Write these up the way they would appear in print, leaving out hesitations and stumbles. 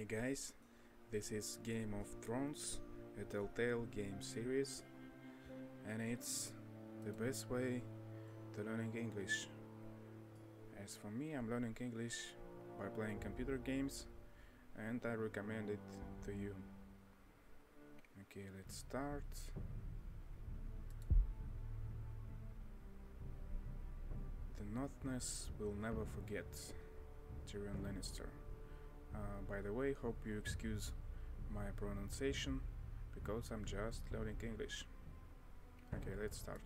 Hey guys, this is Game of Thrones, a Telltale Games Series, and it's the best way to learning English. As for me, I'm learning English by playing computer games, and I recommend it to you. Okay, let's start. The Nothness will never forget. Tyrion Lannister. By the way, hope you excuse my pronunciation, because I'm just learning English. Okay, let's start.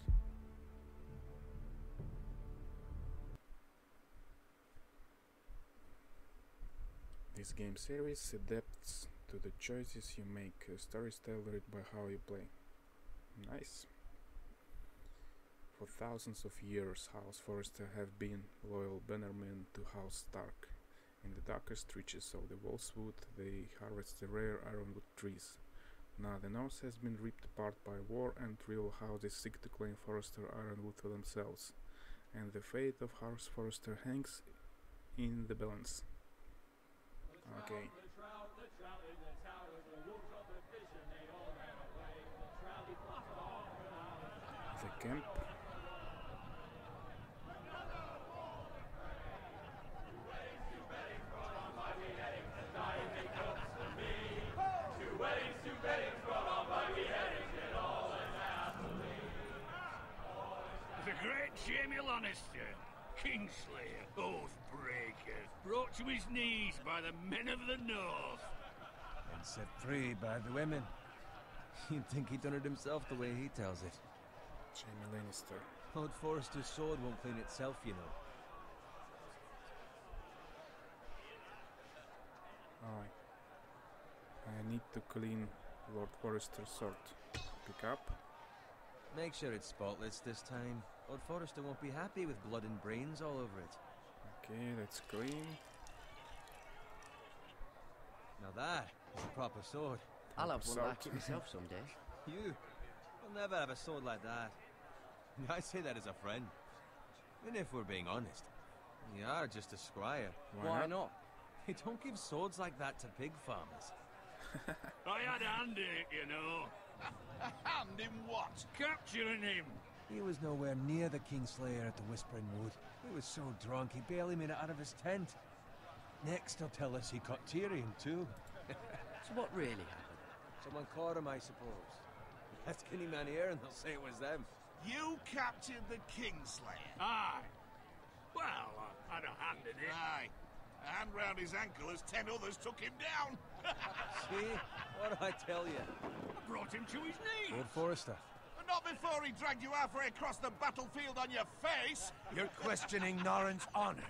This game series adapts to the choices you make. Stories tailored by how you play. Nice. For thousands of years, House Forrester have been loyal bannermen to House Stark. In the darkest reaches of the Wolfswood, they harvest the rare ironwood trees. Now the North has been ripped apart by war, and rival houses seek to claim Forrester ironwood for themselves. And the fate of House Forrester hangs in the balance. Okay. The camp. The great Jaime Lannister, Kingslayer, Oathbreaker, brought to his knees by the men of the North. And set free by the women. You'd think he'd done it himself the way he tells it. Jaime Lannister. Lord Forrester's sword won't clean itself, you know. I need to clean Lord Forrester's sword. Pick up. Make sure it's spotless this time. Lord Forrester won't be happy with blood and brains all over it. Okay, that's clean. Now that is a proper sword. I'll have one Sword. like it myself someday. You will never have a sword like that. I say that as a friend. And if we're being honest, you are just a squire. Why not? You don't give swords like that to pig farmers. I had a hand in it, you know. A hand in what? Capturing him. He was nowhere near the Kingslayer at the Whispering Wood. He was so drunk he barely made it out of his tent. Next he'll tell us he caught Tyrion too. So what really happened? Someone caught him, I suppose. Ask any man here and they'll say it was them. You captured the Kingslayer. Aye. Well, I had a hand in it. Aye. A hand round his ankle as 10 others took him down. See? What do I tell you? I brought him to his knees. Lord Forrester. But not before he dragged you halfway across the battlefield on your face. You're questioning Norrin's honor.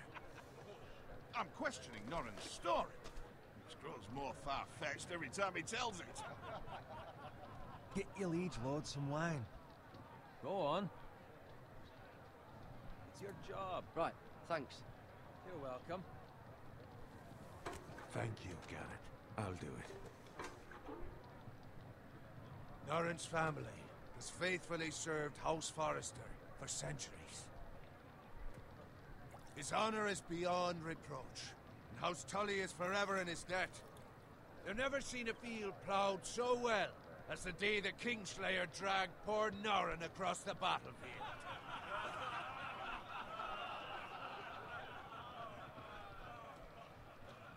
I'm questioning Norrin's story, which grows more far-fetched every time he tells it. Get your liege lord some wine. Go on. It's your job. Right, thanks. You're welcome. Thank you, Garrett. I'll do it. Norrin's family has faithfully served House Forrester for centuries. His honor is beyond reproach, and House Tully is forever in his debt. They've never seen a field plowed so well as the day the Kingslayer dragged poor Norrin across the battlefield.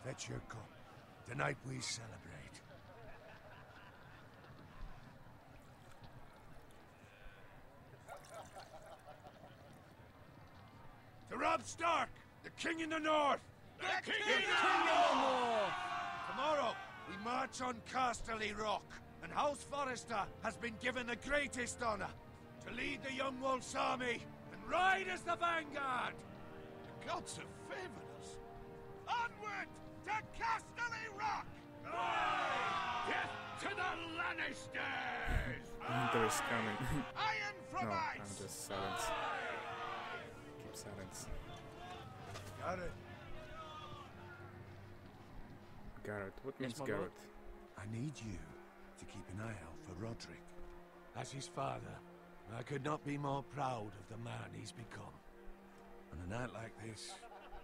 Fetch your cup. Tonight we celebrate. To Robb Stark, the King in the North! The King in the North! Tomorrow, we march on Casterly Rock, and House Forrester has been given the greatest honor to lead the Young Wolf's army and ride as the vanguard! The gods have favored us. Onward to Casterly Rock! Death to the Lannisters! Winter is coming. Iron from No, ice! I'm just silence. Keep silence. Garrett, Garrett. What means Yes, my Garrett? lord. I need you to keep an eye out for Roderick. As his father, I could not be more proud of the man he's become. On a night like this,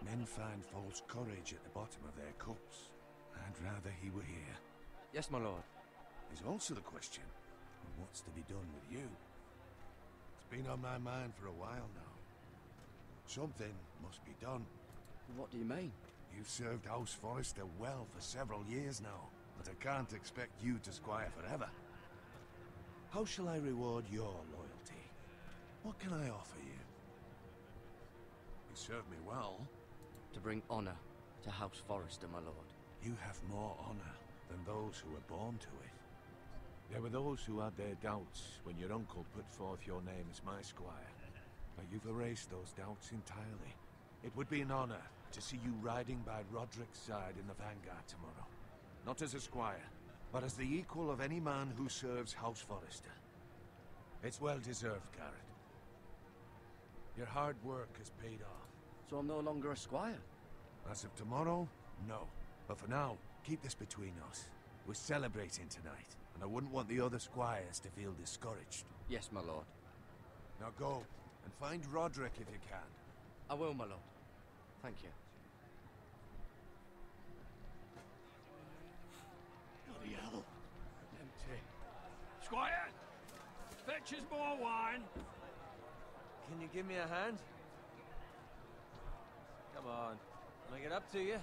men find false courage at the bottom of their cups. I'd rather he Yes, my lord. Is also the question of what's to be done with you. It's been on my mind for a while now. Something must be done. What do you mean? You've served House Forrester well for several years now, but I can't expect you to squire forever. How shall I reward your loyalty? What can I offer you? You served me well. To bring honor to House Forrester, my lord. You have more honor than those who were born to it. There were those who had their doubts when your uncle put forth your name as my squire. But you've erased those doubts entirely. It would be an honor to see you riding by Roderick's side in the vanguard tomorrow. Not as a squire, but as the equal of any man who serves House Forrester. It's well deserved, Garrett. Your hard work has paid off. So I'm no longer a squire? As of tomorrow, no. But for now, keep this between us. We're celebrating tonight, and I wouldn't want the other squires to feel discouraged. Yes, my lord. Now go, and find Roderick if you can. I will, my lord. Thank you. Bloody hell. Empty. Squire! Fetch us more wine. Can you give me a hand? Come on. Make it up to you.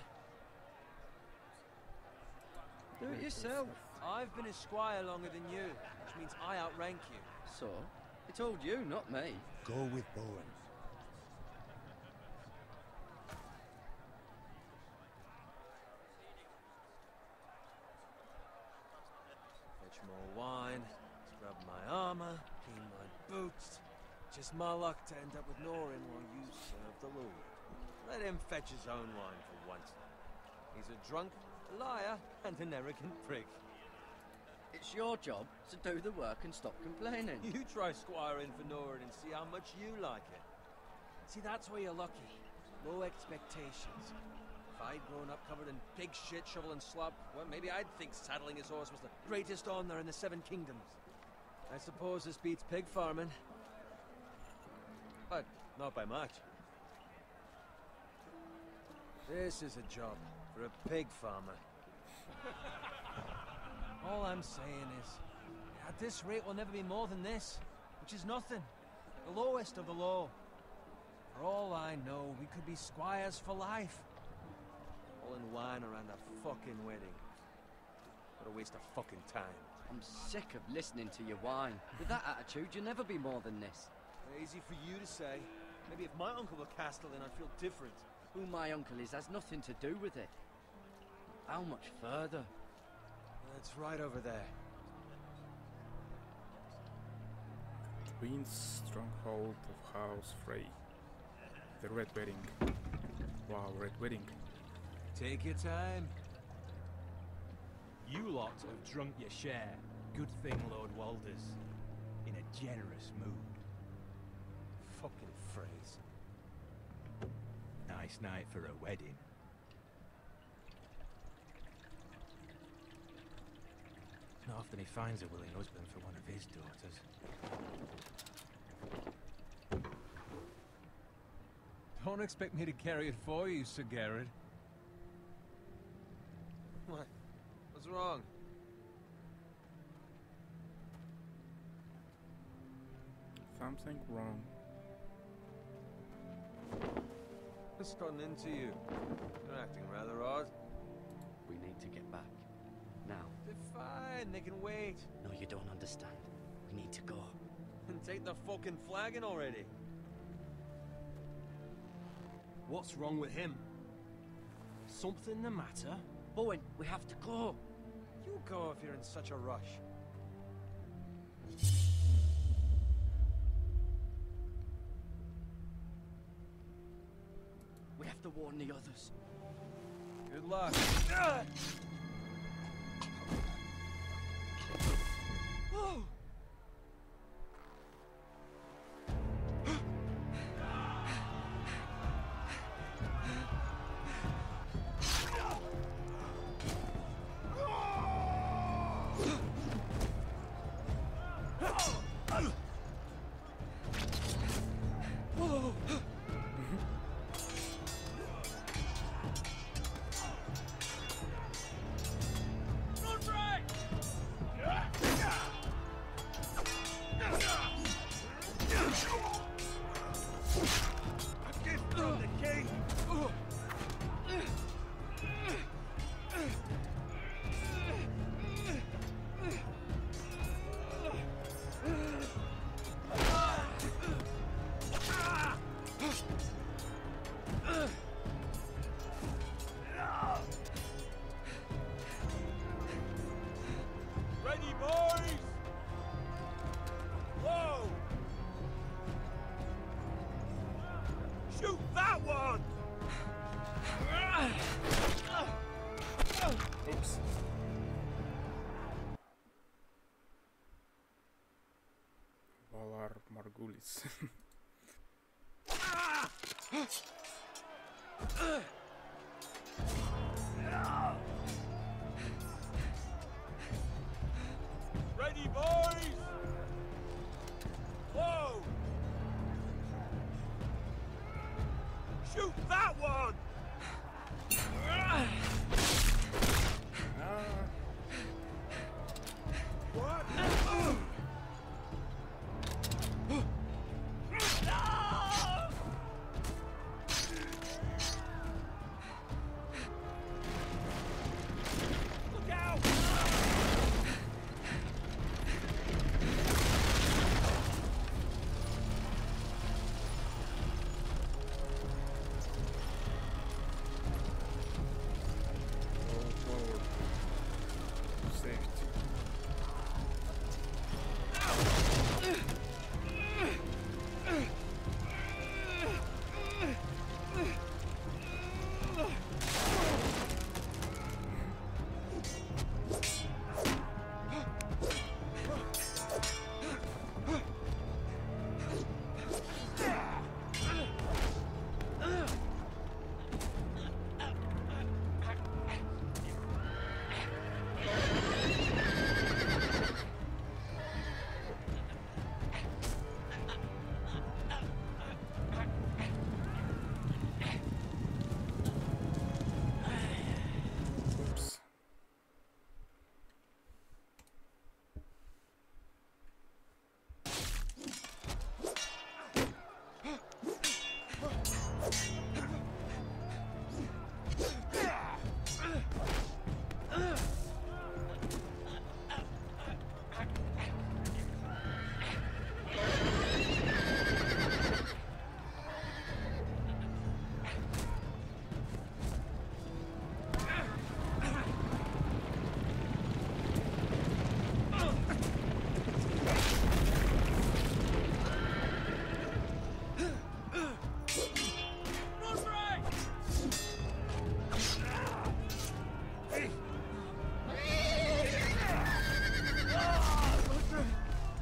Do it yourself. I've been a squire longer than you, which means I outrank you. So? He told you, not me. Go with Bowen. Fetch more wine, scrub my armor, clean my boots. Just my luck to end up with Norin while you serve the Lord. Let him fetch his own wine for once. He's a drunk, a liar, and an arrogant prick. It's your job to do the work and stop complaining. You try squiring for Norin and see how much you like it. See, that's where you're lucky. Low expectations. If I'd grown up covered in pig shit, shovel and slop, well, maybe I'd think saddling his horse was the greatest honor in the Seven Kingdoms. I suppose this beats pig farming. But not by much. This is a job for a pig farmer. All I'm saying is, at this rate we'll never be more than this, which is nothing. The lowest of the low. For all I know, we could be squires for life. All in wine around a fucking wedding. What a waste of fucking time. I'm sick of listening to your whine. With that attitude, you'll never be more than this. Easy for you to say. Maybe if my uncle were Castellan, I'd feel different. Who my uncle is has nothing to do with it. How much further? It's right over there. Queen's stronghold of House Frey. The Red Wedding. Wow, Red Wedding. Take your time. You lot have drunk your share. Good thing Lord Walder's in a generous mood. Fucking phrase. Nice night for a wedding. It's not often he finds a willing husband for one of his daughters. Don't expect me to carry it for you, Sir Garrett. What? What's wrong? Something wrong. What's gotten into you? You're acting rather odd. We need to get back. Now. They're fine, they can wait. No, you don't understand. We need to go. And take the fucking flagon already. What's wrong with him? Something the matter? Bowen, we have to go. You go if you're in such a rush. We have to warn the others. Good luck. Oh! Oops. Valar Margulis. Ready, boys? Whoa! Shoot that one! What? Look out! Roll forward. Safety. Oops.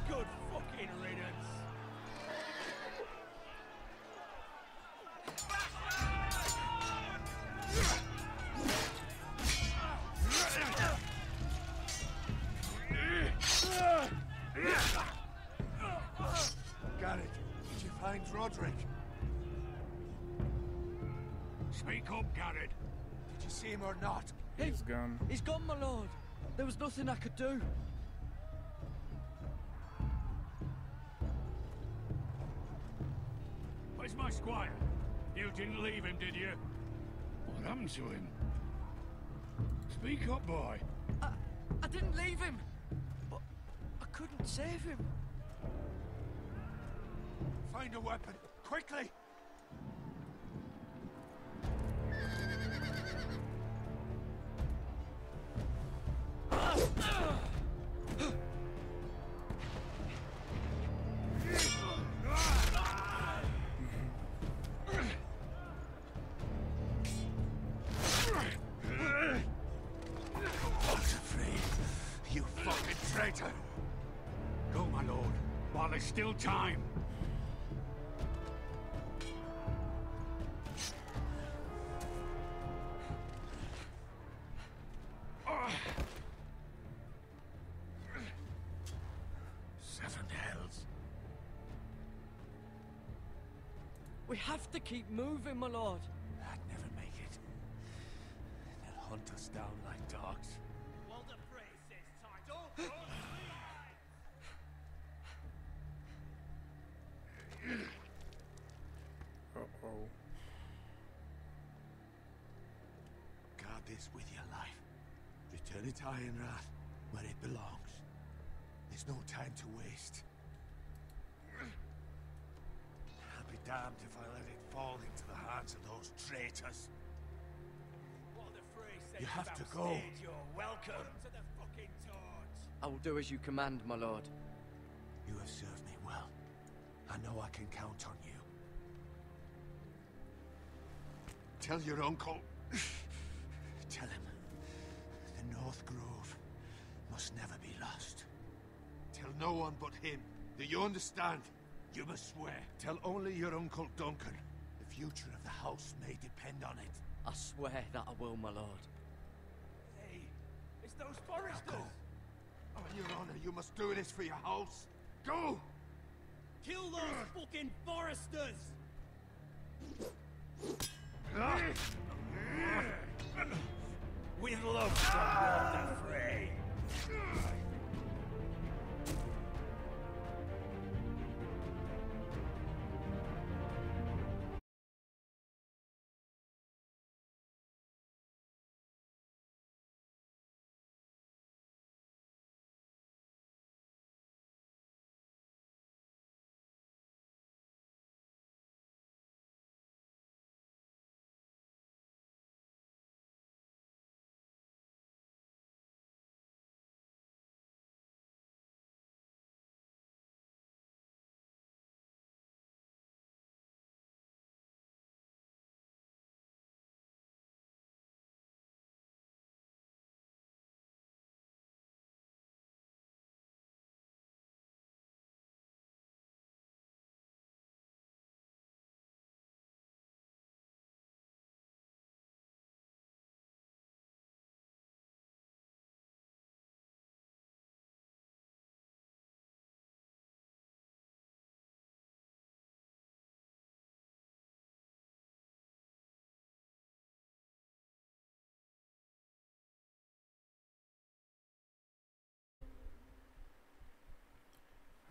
Good fucking riddance. Garrett, did you find Roderick? Speak up, Garrett. Did you see him or not? He's gone. He's gone, my lord. There was nothing I could do. Where's my squire? You didn't leave him, did you? What happened to him? Speak up, boy. I didn't leave him, but I couldn't save him. Find a weapon, quickly! You fucking traitor! Go, my lord, while there's still time. Seven hells. We have to keep moving, my lord. I'd never make it. They'll hunt us down like dogs. Uh-oh. Guard this with your life. Return it to Ironrath, where it belongs. There's no time to waste. I'll be damned if I let it fall into the hands of those traitors. You have to go. You're welcome. To the fucking torch. I will do as you command, my lord. You have served me well. I know I can count on you. Tell your uncle. Tell him. North Grove must never be lost. Tell no one but him. Do you understand? You must swear. Tell only your Uncle Duncan. The future of the house may depend on it. I swear that I will, my lord. Hey, it's those foresters! Go. On your honor, you must do this for your house. Go! Kill those fucking foresters! We'd love some water free.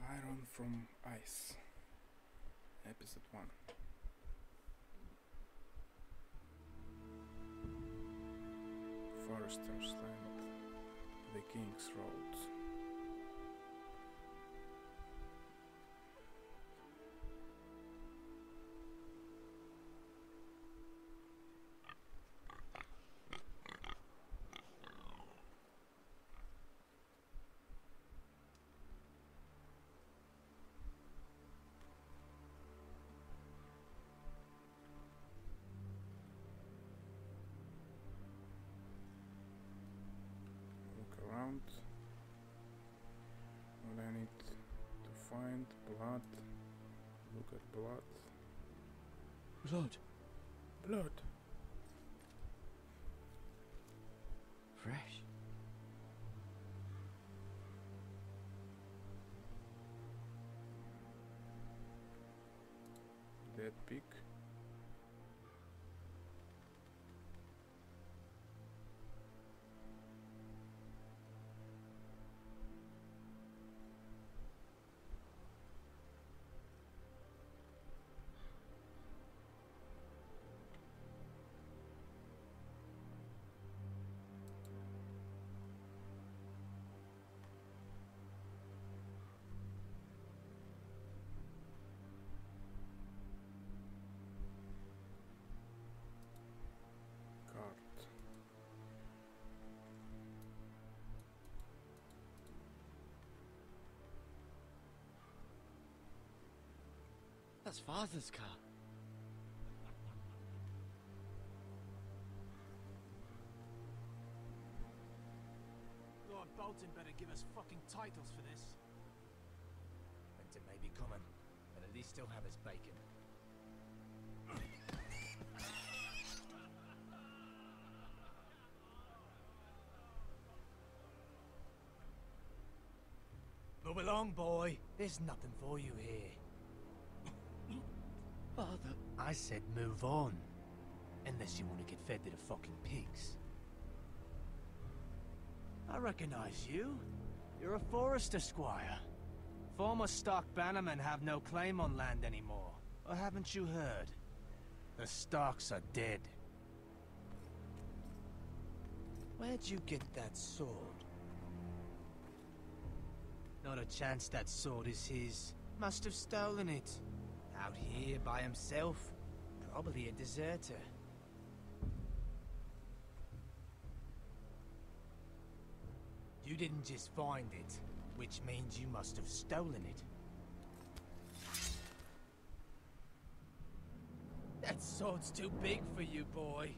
Iron from Ice, Episode 1. Forester's Land, the King's Road. Around. What I need to find blood. Look at blood. Blood. Blood. Fresh. Dead pig. That's Father's car. Lord Bolton better give us fucking titles for this. Winter may be coming, but at least he'll have his bacon. Move along, boy. There's nothing for you here. Father. I said move on. Unless you want to get fed to the fucking pigs. I recognize you. You're a Forester squire. Former stock bannermen have no claim on land anymore. Or haven't you heard? The Starks are dead. Where'd you get that sword? Not a chance that sword is his. Must have stolen it. Out here by himself. Probably a deserter. You didn't just find it, which means you must have stolen it. That sword's too big for you, boy.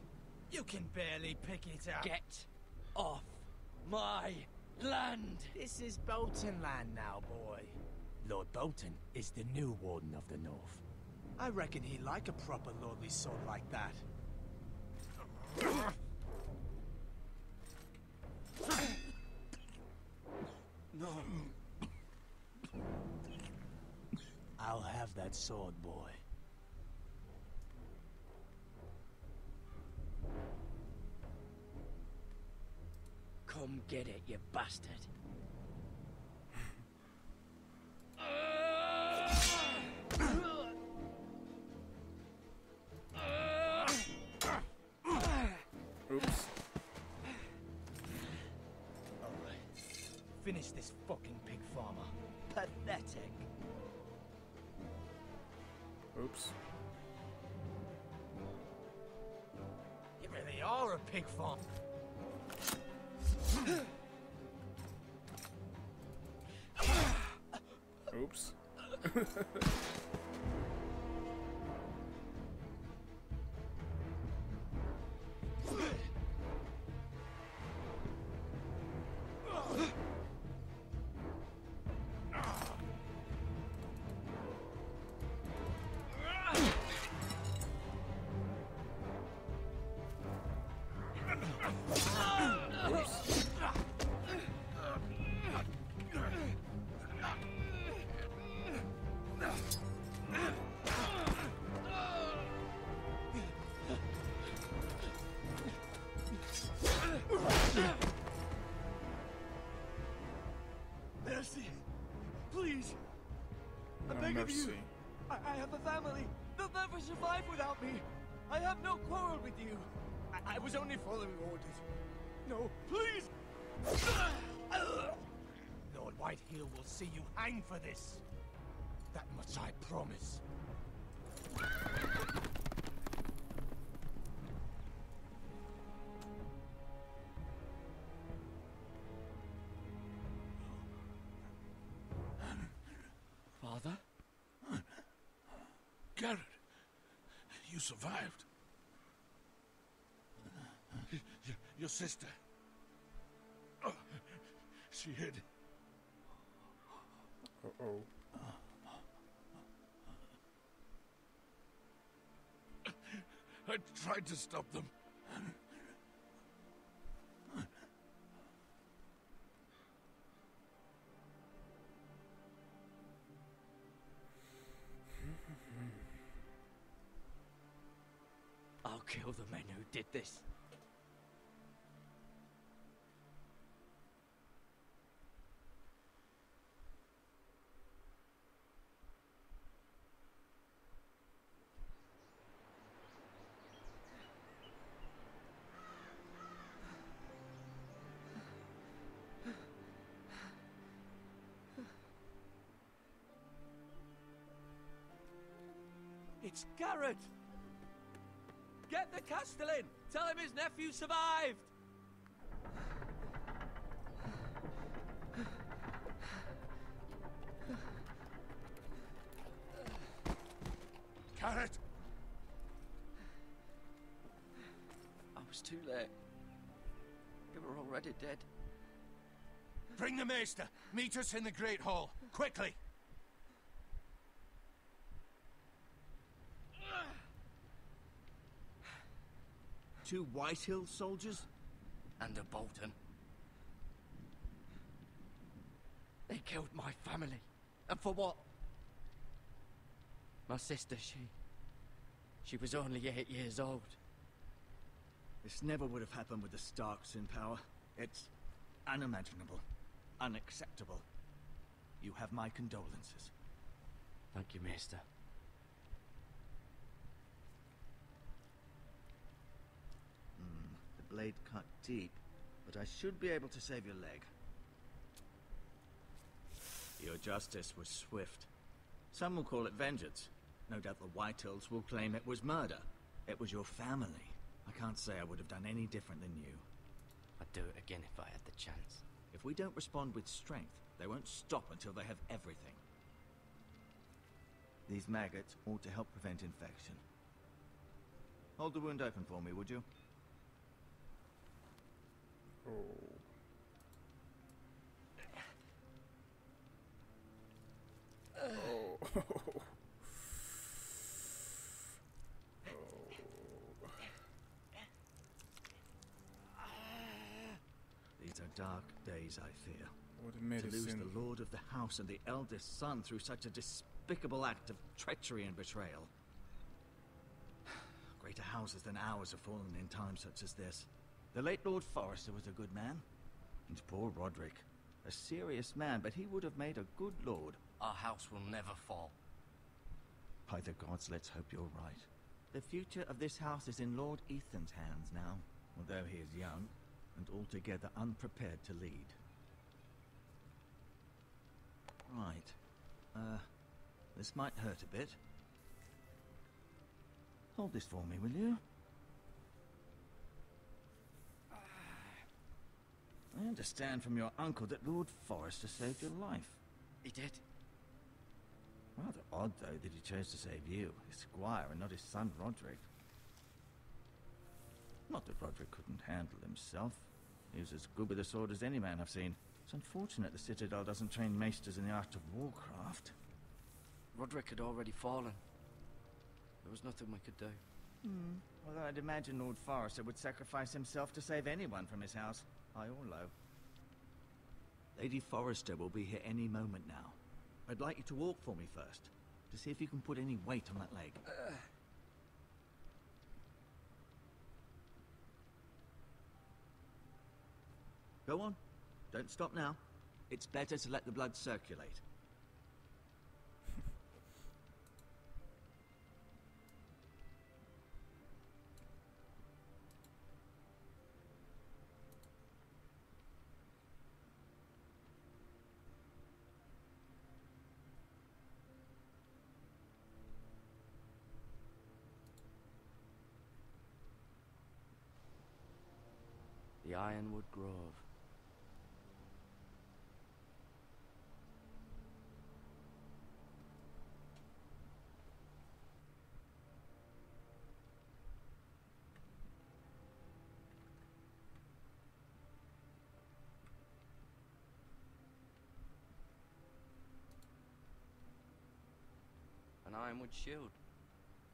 You can barely pick it up. Get off my land. This is Bolton land now, boy. Lord Bolton is the new Warden of the North. I reckon he'd like a proper lordly sword like that. No. I'll have that sword, boy. Come get it, you bastard. Oops. Alright. Finish this fucking pig farmer. Pathetic. Oops. You really are a pig farm. Oops. Mercy. Please. I No beg of you. mercy. I have a family. They'll never survive without me. I have no quarrel with you. I was only following orders. No, please. Lord Whitehill will see you hang for this. That much I promise. Father? Garrett, you survived. Your sister. Oh, she hid. Uh-oh. I tried to stop them. I'll kill the men who did this. It's Garrett! Get the Castellan! Tell him his nephew survived! Garrett! I was too late. You were already dead. Bring the Maester. Meet us in the Great Hall. Quickly! Two Whitehill soldiers? And a Bolton. They killed my family. And for what? My sister, she was only 8 years old. This never would have happened with the Starks in power. It's unimaginable. Unacceptable. You have my condolences. Thank you, Maester. The blade cut deep, but I should be able to save your leg. Your justice was swift. Some will call it vengeance. No doubt the Whitehills will claim it was murder. It was your family. I can't say I would have done any different than you. I'd do it again if I had the chance. If we don't respond with strength, they won't stop until they have everything. These maggots ought to help prevent infection. Hold the wound open for me, would you? Oh. dark days, I fear. What To lose medicine? the lord of the house and the eldest son through such a despicable act of treachery and betrayal. Greater houses than ours have fallen in times such as this. The late Lord Forrester was a good man. And poor Roderick. A serious man, but he would have made a good lord. Our house will never fall. By the gods, let's hope you're right. The future of this house is in Lord Ethan's hands now, although he is young and altogether unprepared to lead. Right. This might hurt a bit. Hold this for me, will you? I understand from your uncle that Lord Forrester saved your life. He did. Rather odd, though, that he chose to save you, his squire, and not his son Roderick. Not that Roderick couldn't handle himself. He was as good with a sword as any man I've seen. It's unfortunate the Citadel doesn't train maesters in the art of warcraft. Roderick had already fallen. There was nothing we could do. Although I'd imagine Lord Forrester would sacrifice himself to save anyone from his house, high or low. Lady Forrester will be here any moment now. I'd like you to walk for me first, to see if you can put any weight on that leg. Go on. Don't stop now. It's better to let the blood circulate. The Ironwood Grove. An ironwood shield.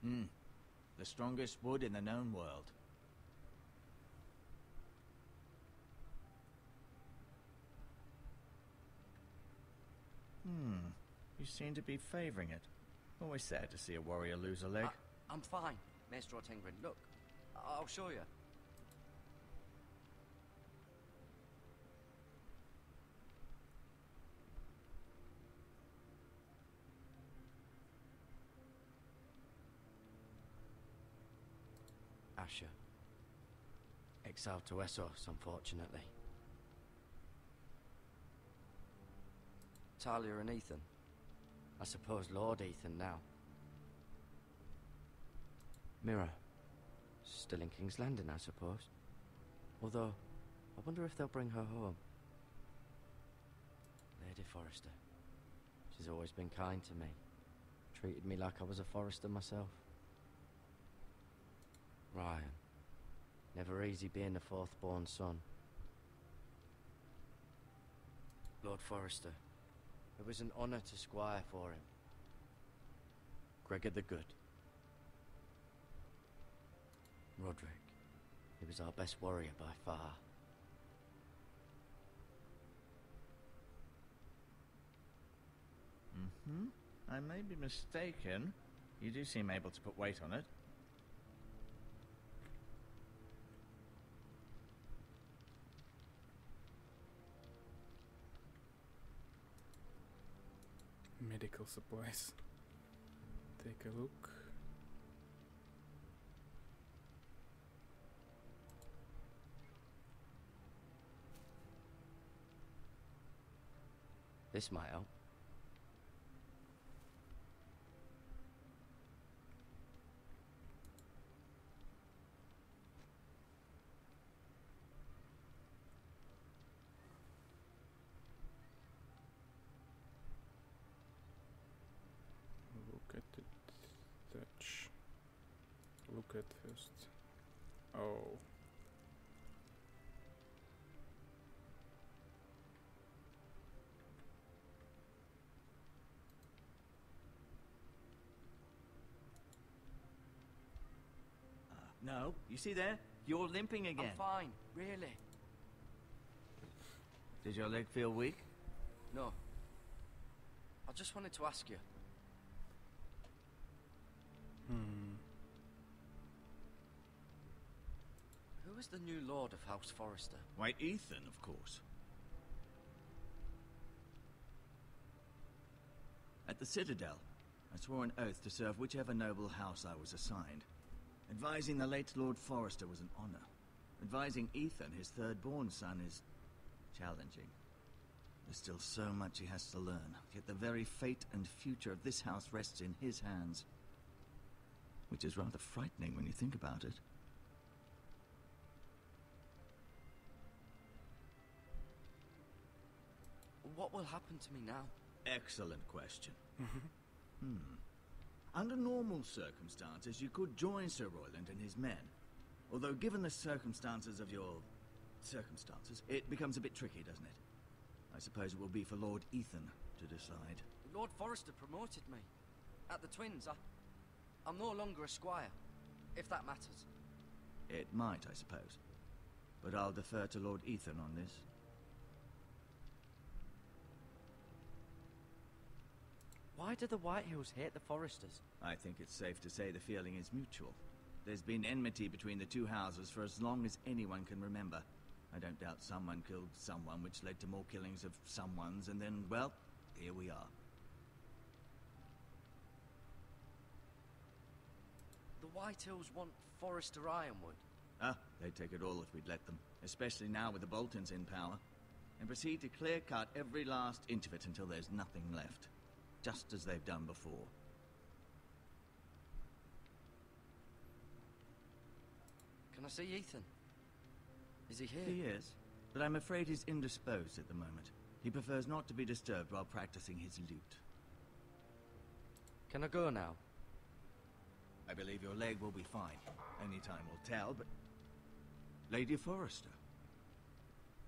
The strongest wood in the known world. You seem to be favoring it. Always sad to see a warrior lose a leg. I'm fine, Maestro Tengrin. Look, I'll show you. Asher. Exiled to Essos, unfortunately. Talia and Ethan. I suppose Lord Ethan now. Mira. Still in King's Landing, I suppose. Although, I wonder if they'll bring her home. Lady Forrester. She's always been kind to me. Treated me like I was a Forrester myself. Ryan. Never easy being the fourth-born son. Lord Forrester. It was an honor to squire for him. Gregor the Good. Roderick. He was our best warrior by far. I may be mistaken. You do seem able to put weight on it. Medical supplies. Take a look. This might help. Look at it. Touch. Look at first. Oh. No, you see there? You're limping again. I'm fine, really. Did your leg feel weak? No. I just wanted to ask you. Who is the new Lord of House Forrester? Why, Ethan, of course. At the Citadel, I swore an oath to serve whichever noble house I was assigned. Advising the late Lord Forrester was an honor. Advising Ethan, his third-born son, is challenging. There's still so much he has to learn, yet the very fate and future of this house rests in his hands. Which is rather frightening when you think about it. What will happen to me now? Excellent question. Under normal circumstances, you could join Sir Royland and his men. Although, given the circumstances of your circumstances, it becomes a bit tricky, doesn't it? I suppose it will be for Lord Ethan to decide. Lord Forrester promoted me. At the Twins, I'm no longer a squire, if that matters. It might, I suppose. But I'll defer to Lord Ethan on this. Why do the Whitehills hate the Forresters? I think it's safe to say the feeling is mutual. There's been enmity between the two houses for as long as anyone can remember. I don't doubt someone killed someone, which led to more killings of someones, and then, well, here we are. The Whitehills want Forrester Ironwood. They'd take it all if we'd let them, especially now with the Boltons in power, and proceed to clear-cut every last inch of it until there's nothing left, just as they've done before. Can I see Ethan? Is he here? He is, but I'm afraid he's indisposed at the moment. He prefers not to be disturbed while practicing his lute. Can I go now? I believe your leg will be fine. Only time will tell, but... Lady Forrester.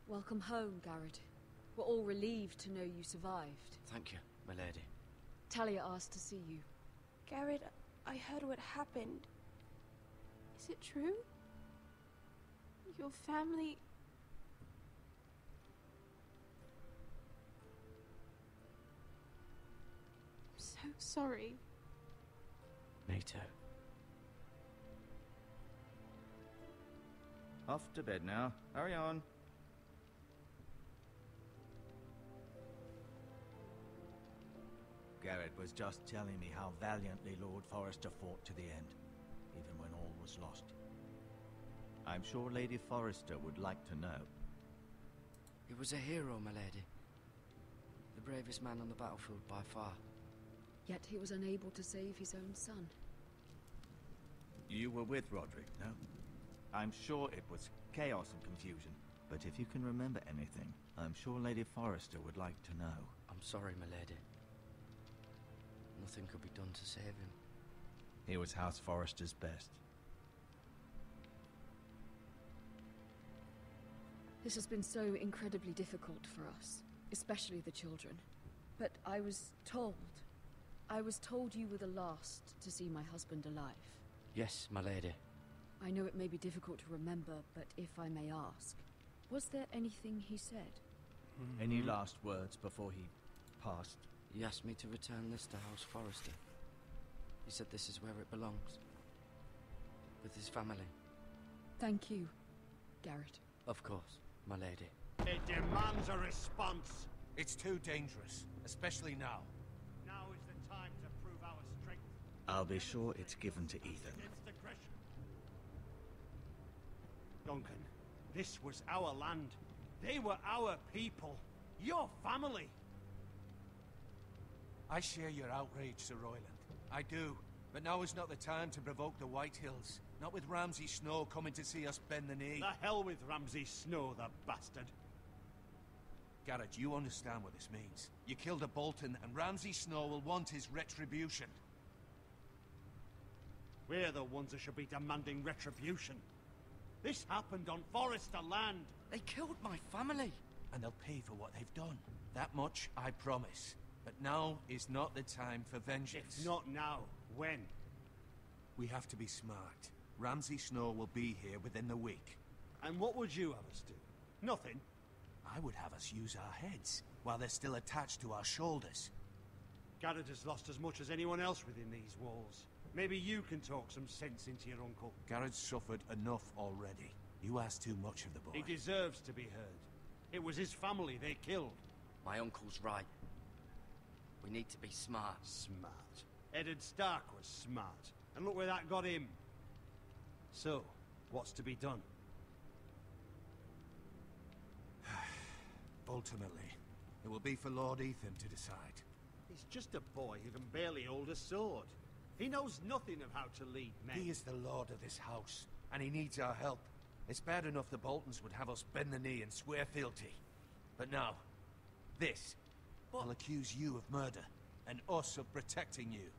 Welcome home, Garrett. We're all relieved to know you survived. Thank you, my lady. Talia asked to see you. Garrett, I heard what happened. Is it true? Your family... I'm so sorry. Me too. Off to bed now. Hurry on. Garrett was just telling me how valiantly Lord Forrester fought to the end, even when all was lost. I'm sure Lady Forrester would like to know. He was a hero, my lady. The bravest man on the battlefield by far. Yet he was unable to save his own son. You were with Roderick, no? I'm sure it was chaos and confusion, but if you can remember anything, I'm sure Lady Forrester would like to know. I'm sorry, my lady. Nothing could be done to save him. He was House Forrester's best. This has been so incredibly difficult for us, especially the children. But I was told you were the last to see my husband alive. Yes, my lady. I know it may be difficult to remember, but if I may ask, was there anything he said? Any last words before he passed? He asked me to return this to House Forrester. He said this is where it belongs. With his family. Thank you, Garrett. Of course, my lady. It demands a response. It's too dangerous, especially now. Now is the time to prove our strength. I'll be sure it's given to Ethan. Against aggression. Duncan, this was our land. They were our people. Your family. I share your outrage, Sir Royland. I do. But now is not the time to provoke the Whitehills. Not with Ramsay Snow coming to see us bend the knee. The hell with Ramsay Snow, the bastard. Garrett, you understand what this means. You killed a Bolton, and Ramsay Snow will want his retribution. We're the ones that should be demanding retribution. This happened on Forrester land. They killed my family. And they'll pay for what they've done. That much, I promise. But now is not the time for vengeance. If not now, when? We have to be smart. Ramsay Snow will be here within the week. And what would you have us do? Nothing. I would have us use our heads while they're still attached to our shoulders. Garrett has lost as much as anyone else within these walls. Maybe you can talk some sense into your uncle. Garrett's suffered enough already. You ask too much of the boy. He deserves to be heard. It was his family they killed. My uncle's right. We need to be smart. Smart. Eddard Stark was smart. And look where that got him. So, what's to be done? Ultimately, it will be for Lord Ethan to decide. He's just a boy who can barely hold a sword. He knows nothing of how to lead men. He is the lord of this house, and he needs our help. It's bad enough the Boltons would have us bend the knee and swear fealty. But now, this. I'll accuse you of murder, and us of protecting you.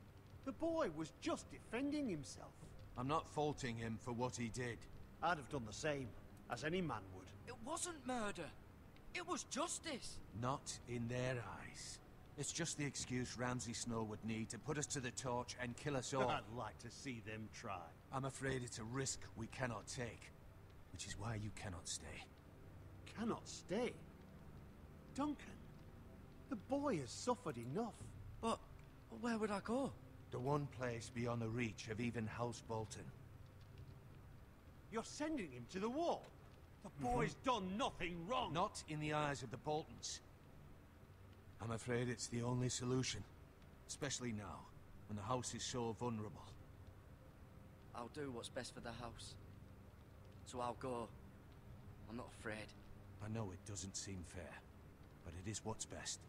The boy was just defending himself. I'm not faulting him for what he did. I'd have done the same, as any man would. It wasn't murder. It was justice. Not in their eyes. It's just the excuse Ramsay Snow would need to put us to the torch and kill us all. I'd like to see them try. I'm afraid it's a risk we cannot take, which is why you cannot stay. Cannot stay? Duncan, the boy has suffered enough. But where would I go? The one place beyond the reach of even House Bolton. You're sending him to the wall? The boy's done nothing wrong. Not in the eyes of the Boltons. I'm afraid it's the only solution. Especially now, when the house is so vulnerable. I'll do what's best for the house. So I'll go. I'm not afraid. I know it doesn't seem fair, but it is what's best.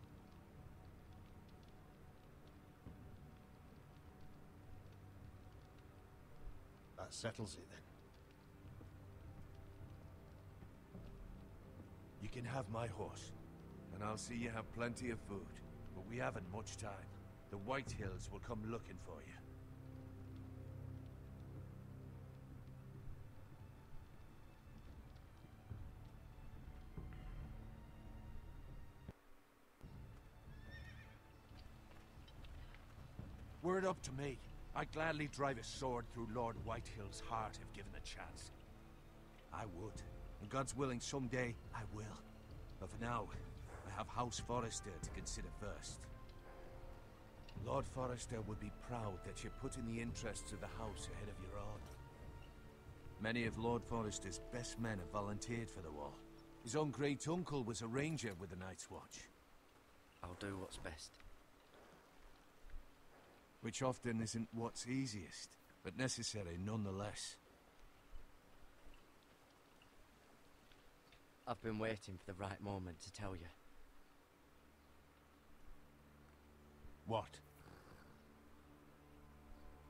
That settles it then. You can have my horse, and I'll see you have plenty of food. But we haven't much time. The White Hills will come looking for you. Were it up to me, I'd gladly drive a sword through Lord Whitehill's heart if given the chance. I would. And God's willing, someday I will. But for now, I have House Forrester to consider first. Lord Forrester would be proud that you're putting the interests of the house ahead of your own. Many of Lord Forrester's best men have volunteered for the war. His own great-uncle was a ranger with the Night's Watch. I'll do what's best. Which often isn't what's easiest, but necessary nonetheless. I've been waiting for the right moment to tell you. What?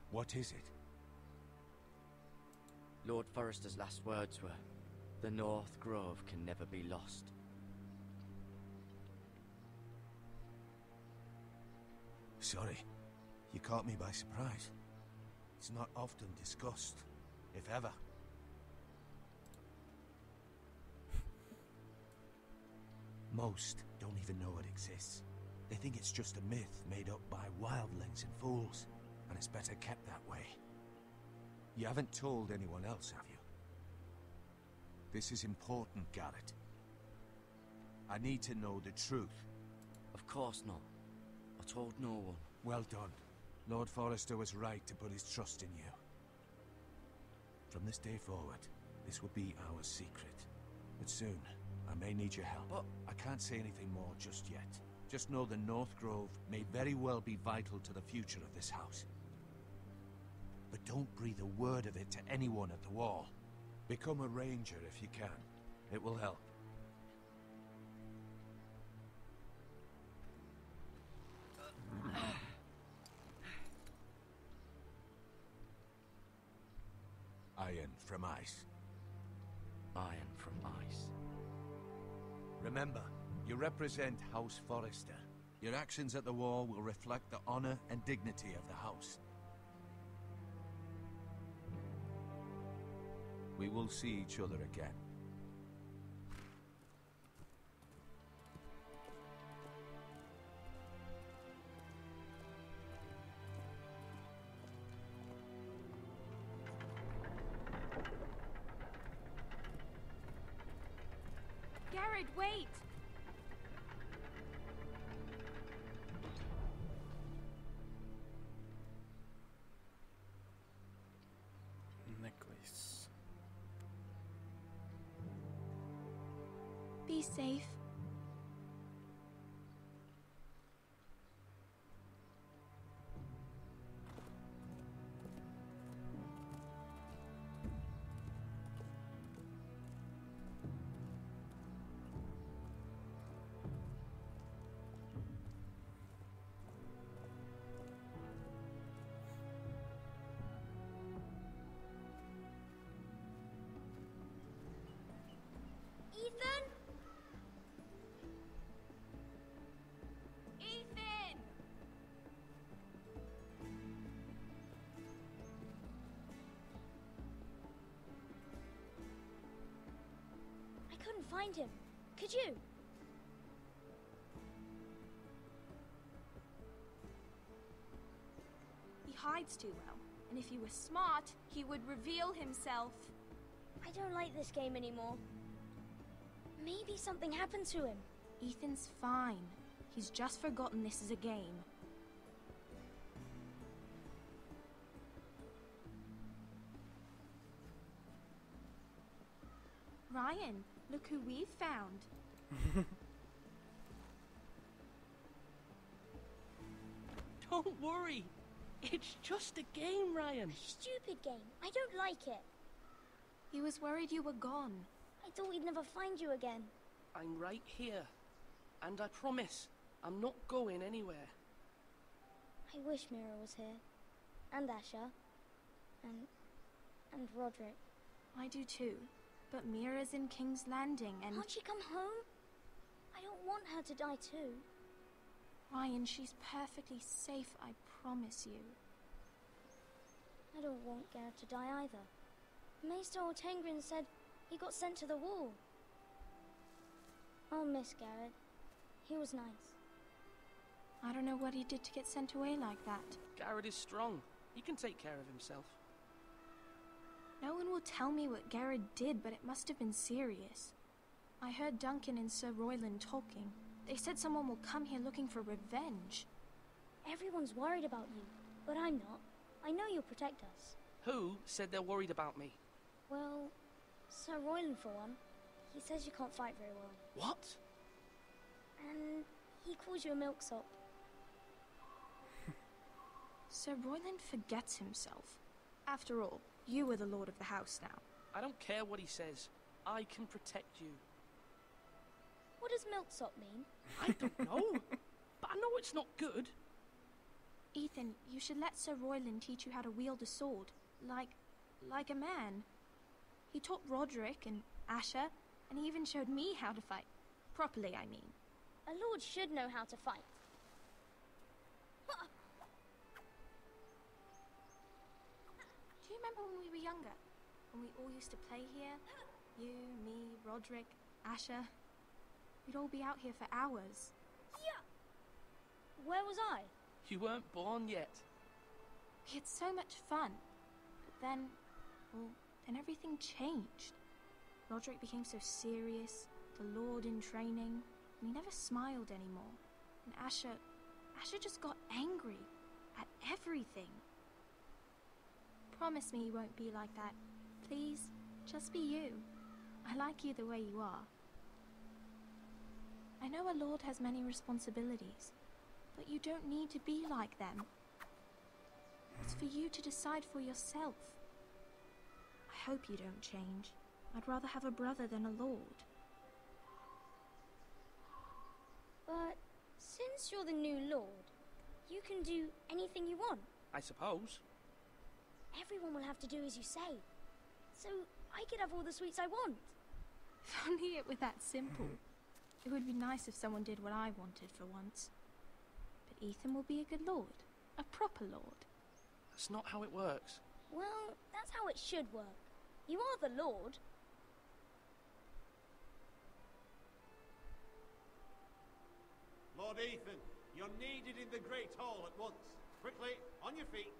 What is it? Lord Forrester's last words were, "The North Grove can never be lost." Sorry. You caught me by surprise. It's not often discussed, if ever. Most don't even know it exists. They think it's just a myth made up by wildlings and fools, and it's better kept that way. You haven't told anyone else, have you? This is important, Garrett. I need to know the truth. Of course not. I told no one. Well done. Lord Forrester was right to put his trust in you. From this day forward, this will be our secret. But soon, I may need your help. But I can't say anything more just yet. Just know the North Grove may very well be vital to the future of this house. But don't breathe a word of it to anyone at the wall. Become a ranger if you can. It will help. Iron from ice. Iron from ice. Remember, you represent House Forrester. Your actions at the wall will reflect the honor and dignity of the house. We will see each other again. Garrett! Garrett, wait! Necklace. Be safe. Ethan? Ethan! I couldn't find him. Could you? He hides too well, and if he were smart, he would reveal himself. I don't like this game anymore. Maybe something happened to him. Ethan's fine. He's just forgotten this is a game. Ryan, look who we've found. Don't worry. It's just a game, Ryan. Stupid game. I don't like it. He was worried you were gone. I thought we'd never find you again. I'm right here. And I promise, I'm not going anywhere. I wish Mira was here. And Asher. And Roderick. I do too. But Mira's in King's Landing and... Can't she come home? I don't want her to die too. Ryan, she's perfectly safe, I promise you. I don't want Garrett to die either. Maester Ortengrin said he got sent to the wall. I'll miss Garrett. He was nice. I don't know what he did to get sent away like that. Garrett is strong. He can take care of himself. No one will tell me what Garrett did, but it must have been serious. I heard Duncan and Sir Royland talking. They said someone will come here looking for revenge. Everyone's worried about you, but I'm not. I know you'll protect us. Who said they're worried about me? Well, Sir Royland for one. He says you can't fight very well. What? And he calls you a milksop. Sir Royland forgets himself. After all, you are the lord of the house now. I don't care what he says. I can protect you. What does milksop mean? I don't know. But I know it's not good. Ethan, you should let Sir Royland teach you how to wield a sword. Like a man. He taught Roderick and Asher, and he even showed me how to fight. Properly, I mean. A lord should know how to fight. Do you remember when we were younger? When we all used to play here? You, me, Roderick, Asher. We'd all be out here for hours. Yeah! Where was I? You weren't born yet. We had so much fun. But then, well, then everything changed. Roderick became so serious, the lord in training, and he never smiled anymore. And Asher just got angry at everything. Promise me you won't be like that. Please, just be you. I like you the way you are. I know a lord has many responsibilities, but you don't need to be like them. It's for you to decide for yourself. I hope you don't change. I'd rather have a brother than a lord. But since you're the new lord, you can do anything you want. I suppose. Everyone will have to do as you say. So I could have all the sweets I want. If only it were that simple. It would be nice if someone did what I wanted for once. But Ethan will be a good lord. A proper lord. That's not how it works. Well, that's how it should work. You are the lord. Lord Ethan, you're needed in the Great Hall at once. Quickly, on your feet.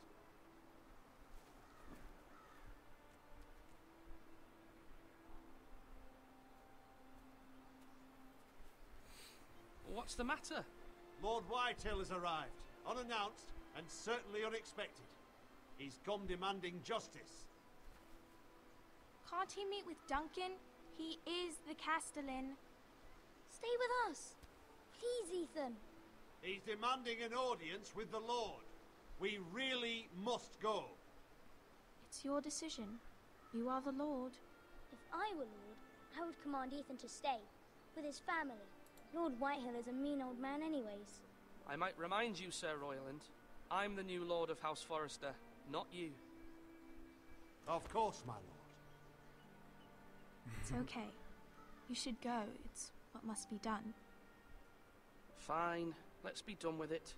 what's the matter? Lord Whitehill has arrived, unannounced and certainly unexpected. He's come demanding justice. Can't he meet with Duncan? He is the Castellan. Stay with us. Please, Ethan. He's demanding an audience with the Lord. We really must go. It's your decision. You are the Lord. If I were Lord, I would command Ethan to stay, with his family. Lord Whitehill is a mean old man anyways. I might remind you, Sir Royland, I'm the new Lord of House Forrester, not you. Of course, my lord. It's okay. You should go. It's what must be done. Fine, let's be done with it.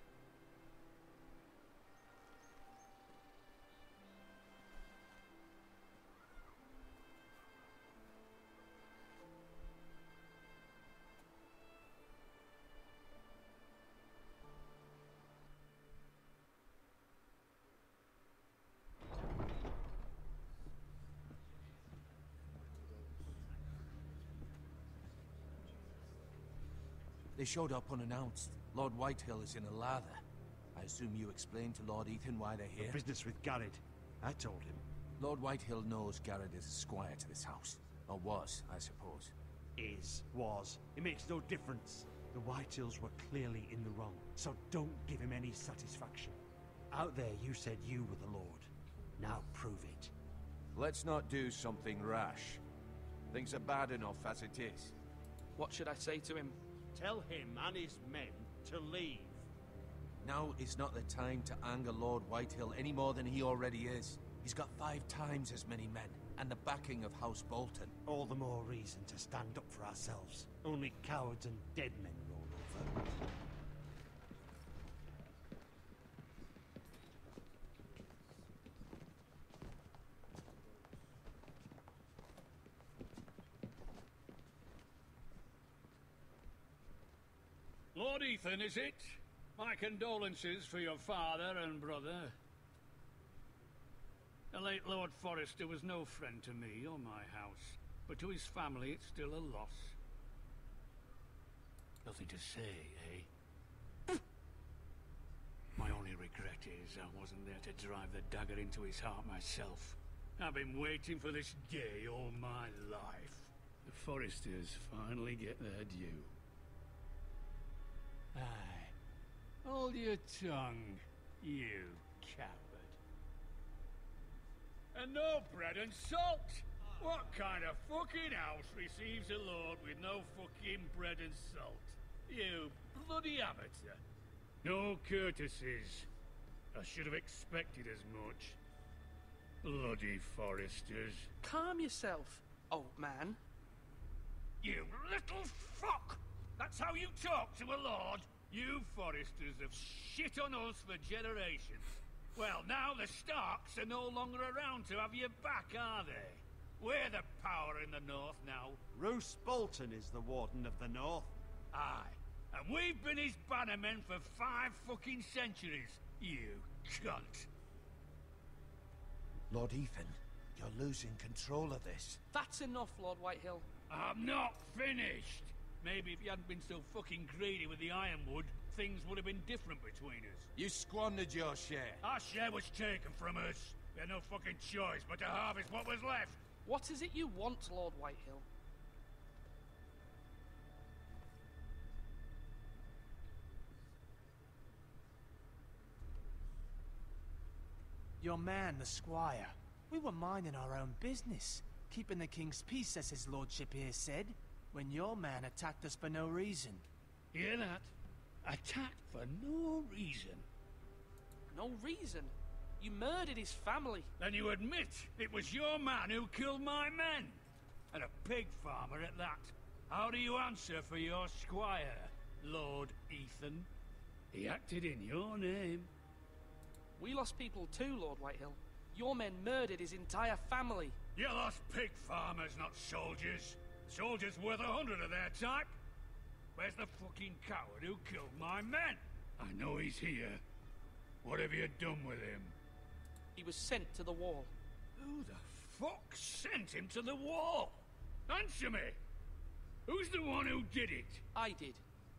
They showed up unannounced. Lord Whitehill is in a lather. I assume you explained to Lord Ethan why they're here? Business with Garrett. I told him. Lord Whitehill knows Garrett is a squire to this house. Or was, I suppose. Was. It makes no difference. The Whitehills were clearly in the wrong, so don't give him any satisfaction. Out there you said you were the Lord. Now prove it. Let's not do something rash. Things are bad enough as it is. What should I say to him? Tell him and his men to leave. Now is not the time to anger Lord Whitehill any more than he already is. He's got 5 times as many men, and the backing of House Bolton. All the more reason to stand up for ourselves. Only cowards and dead men roll over. Lord Ethan, is it? My condolences for your father and brother. The late Lord Forrester was no friend to me or my house, but to his family it's still a loss. Nothing to say, eh? My only regret is I wasn't there to drive the dagger into his heart myself. I've been waiting for this day all my life. The Forresters finally get their due. Aye. Hold your tongue, you coward. And no bread and salt! What kind of fucking house receives a lord with no fucking bread and salt? You bloody amateur. No courtesies. I should have expected as much. Bloody Forresters. Calm yourself, old man. You little fuck! That's how you talk to a lord? You Forresters have shit on us for generations. Well, now the Starks are no longer around to have your back, are they? We're the power in the north now. Roose Bolton is the Warden of the North. Aye. And we've been his bannermen for 5 fucking centuries, you cunt. Lord Ethan, you're losing control of this. That's enough, Lord Whitehill. I'm not finished. Maybe if you hadn't been so fucking greedy with the ironwood, things would have been different between us. You squandered your share. Our share was taken from us. We had no fucking choice but to harvest what was left. What is it you want, Lord Whitehill? Your man, the squire. We were minding our own business, keeping the king's peace, as his lordship here said, when your man attacked us for no reason. Hear that? Attacked for no reason. No reason? You murdered his family. Then you admit it was your man who killed my men. And a pig farmer at that. How do you answer for your squire, Lord Ethan? He acted in your name. We lost people too, Lord Whitehill. Your men murdered his entire family. You lost pig farmers, not soldiers. Soldiers worth 100 of their type. Where's the fucking coward who killed my men? I know he's here. What have you done with him? He was sent to the wall. Who the fuck sent him to the wall? Answer me! Who's the one who did it? I did.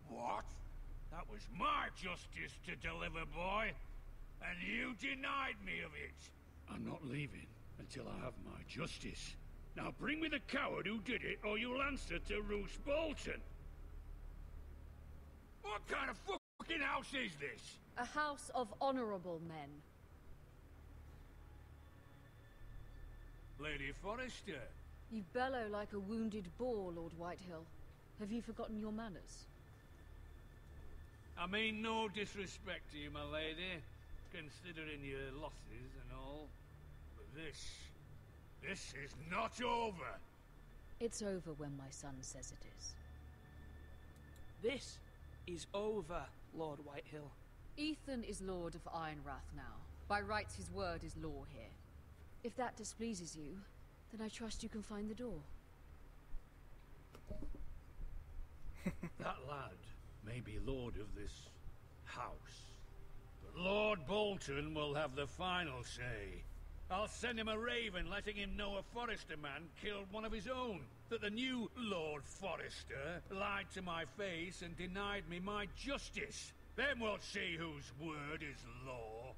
What? That was my justice to deliver, boy. And you denied me of it. I'm not leaving until I have my justice. Now bring me the coward who did it, or you'll answer to Roose Bolton. What kind of fucking house is this? A house of honorable men. Lady Forrester. You bellow like a wounded boar, Lord Whitehill. Have you forgotten your manners? I mean no disrespect to you, my lady, considering your losses and all. But this is not over. It's over when my son says it is. This is over, Lord Whitehill. Ethan is Lord of Ironrath now. By rights, his word is law here. If that displeases you, then I trust you can find the door. That lad may be lord of this house, but Lord Bolton will have the final say. I'll send him a raven letting him know a Forrester man killed one of his own. That the new Lord Forrester lied to my face and denied me my justice. Then we'll see whose word is law.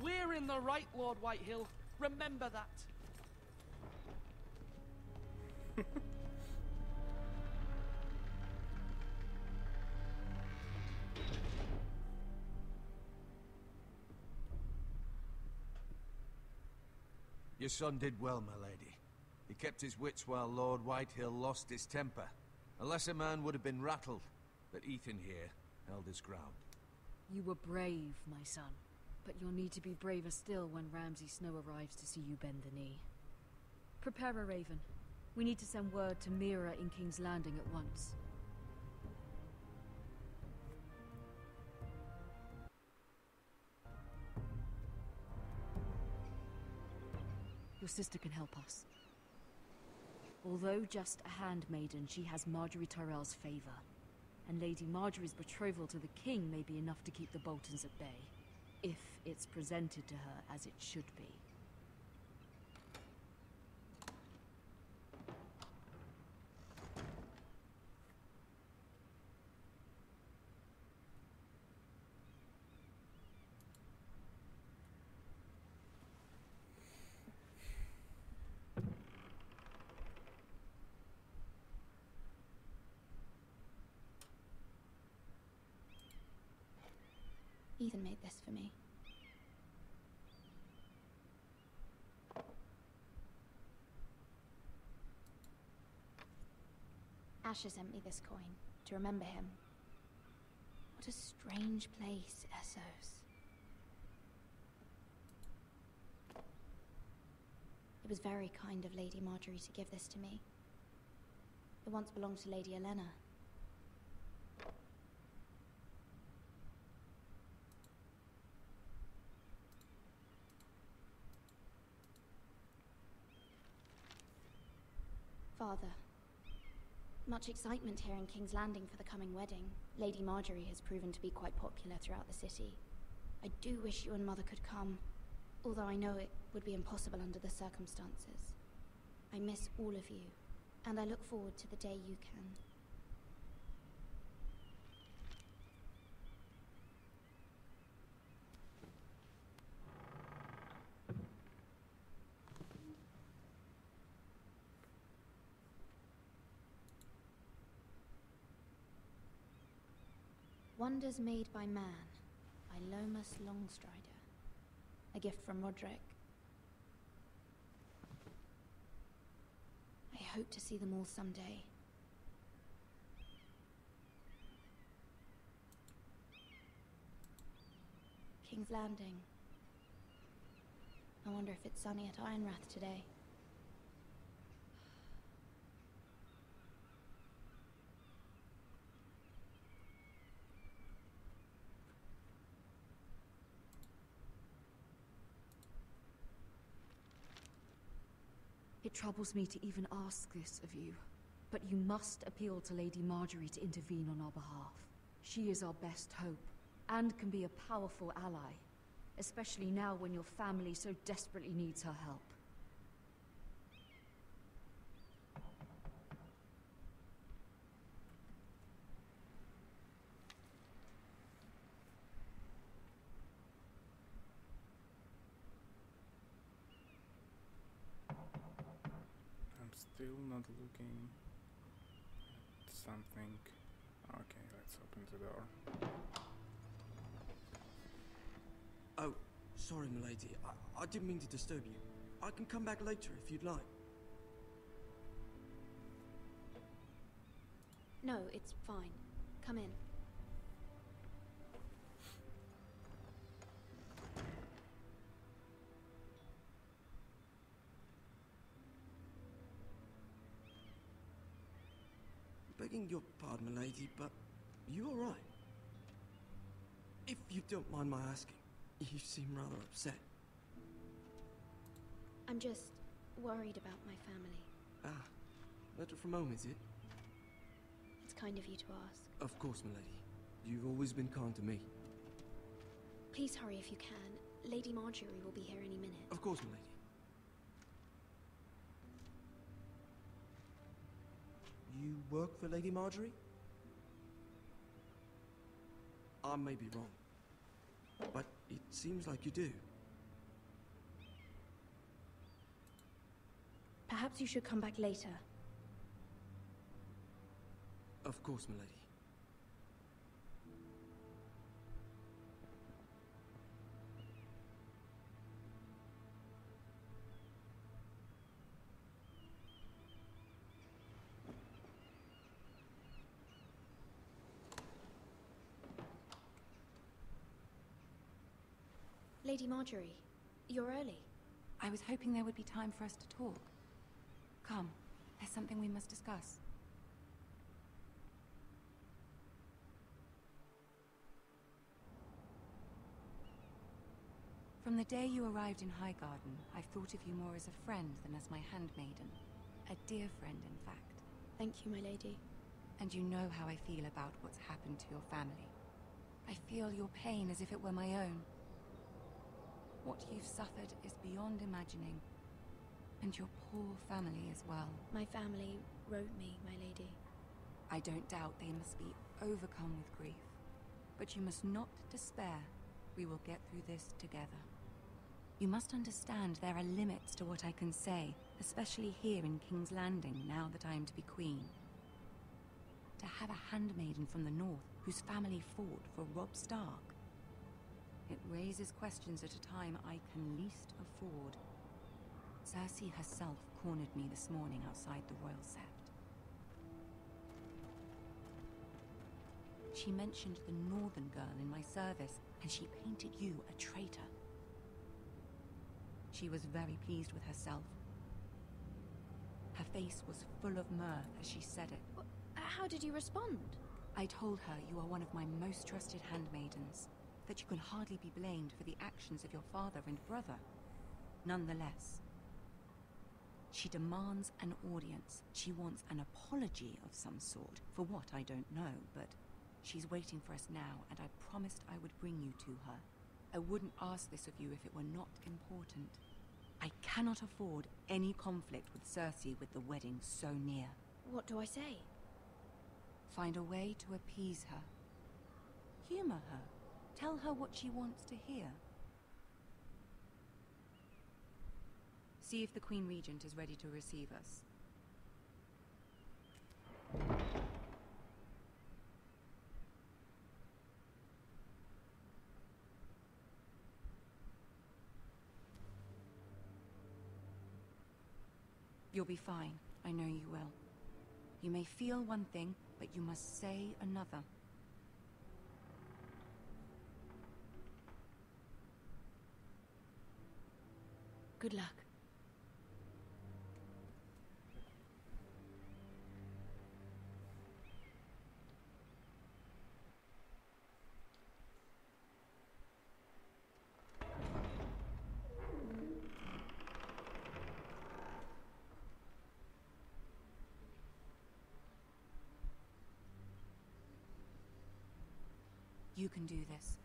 We're in the right, Lord Whitehill. Remember that. Your son did well, my lady. He kept his wits while Lord Whitehill lost his temper. A lesser man would have been rattled, but Ethan here held his ground. You were brave, my son. But you'll need to be braver still when Ramsay Snow arrives to see you bend the knee. Prepare a raven. We need to send word to Mira in King's Landing at once. Your sister can help us. Although just a handmaiden, she has Marjorie Tyrell's favor. And Lady Marjorie's betrothal to the king may be enough to keep the Boltons at bay. If it's presented to her as it should be. Ethan made this for me. Asher sent me this coin to remember him. What a strange place, Essos. It was very kind of Lady Marjorie to give this to me. It once belonged to Lady Elena. Father, much excitement here in King's Landing for the coming wedding. Lady Marjorie has proven to be quite popular throughout the city. I do wish you and Mother could come, although I know it would be impossible under the circumstances. I miss all of you, and I look forward to the day you can. Wonders Made by Man, by Lomas Longstrider. A gift from Roderick. I hope to see them all someday. King's Landing. I wonder if it's sunny at Ironrath today. It troubles me to even ask this of you, but you must appeal to Lady Marjorie to intervene on our behalf. She is our best hope, and can be a powerful ally, especially now when your family so desperately needs her help. still not looking at something. Okay, let's open the door. Oh, sorry, milady. I didn't mean to disturb you. I can come back later if you'd like. No, it's fine. Come in. Begging your pardon, milady, but you all right? If you don't mind my asking, you seem rather upset. I'm just worried about my family. Ah, matter from home, is it? It's kind of you to ask. Of course, milady. You've always been kind to me. Please hurry if you can. Lady Marjorie will be here any minute. Of course, milady. You work for Lady Marjorie? I may be wrong, but it seems like you do. Perhaps you should come back later. Of course, milady. Lady Marjorie, you're early. I was hoping there would be time for us to talk. Come, there's something we must discuss. From the day you arrived in Highgarden, I've thought of you more as a friend than as my handmaiden. A dear friend, in fact. Thank you, my lady. And you know how I feel about what's happened to your family. I feel your pain as if it were my own. What you've suffered is beyond imagining. And your poor family as well. My family wrote me, my lady. I don't doubt they must be overcome with grief. But you must not despair. We will get through this together. You must understand there are limits to what I can say, especially here in King's Landing, now that I am to be queen. To have a handmaiden from the north whose family fought for Robb Stark. It raises questions at a time I can least afford. Cersei herself cornered me this morning outside the Royal Sept. She mentioned the northern girl in my service, and she painted you a traitor. She was very pleased with herself. Her face was full of mirth as she said it. How did you respond? I told her you are one of my most trusted handmaidens, that you can hardly be blamed for the actions of your father and brother. Nonetheless, she demands an audience. She wants an apology of some sort, for what I don't know, but she's waiting for us now, and I promised I would bring you to her. I wouldn't ask this of you if it were not important. I cannot afford any conflict with Cersei with the wedding so near. What do I say? Find a way to appease her. Humor her. Tell her what she wants to hear. See if the Queen Regent is ready to receive us. You'll be fine. I know you will. You may feel one thing, but you must say another. Good luck. You can do this.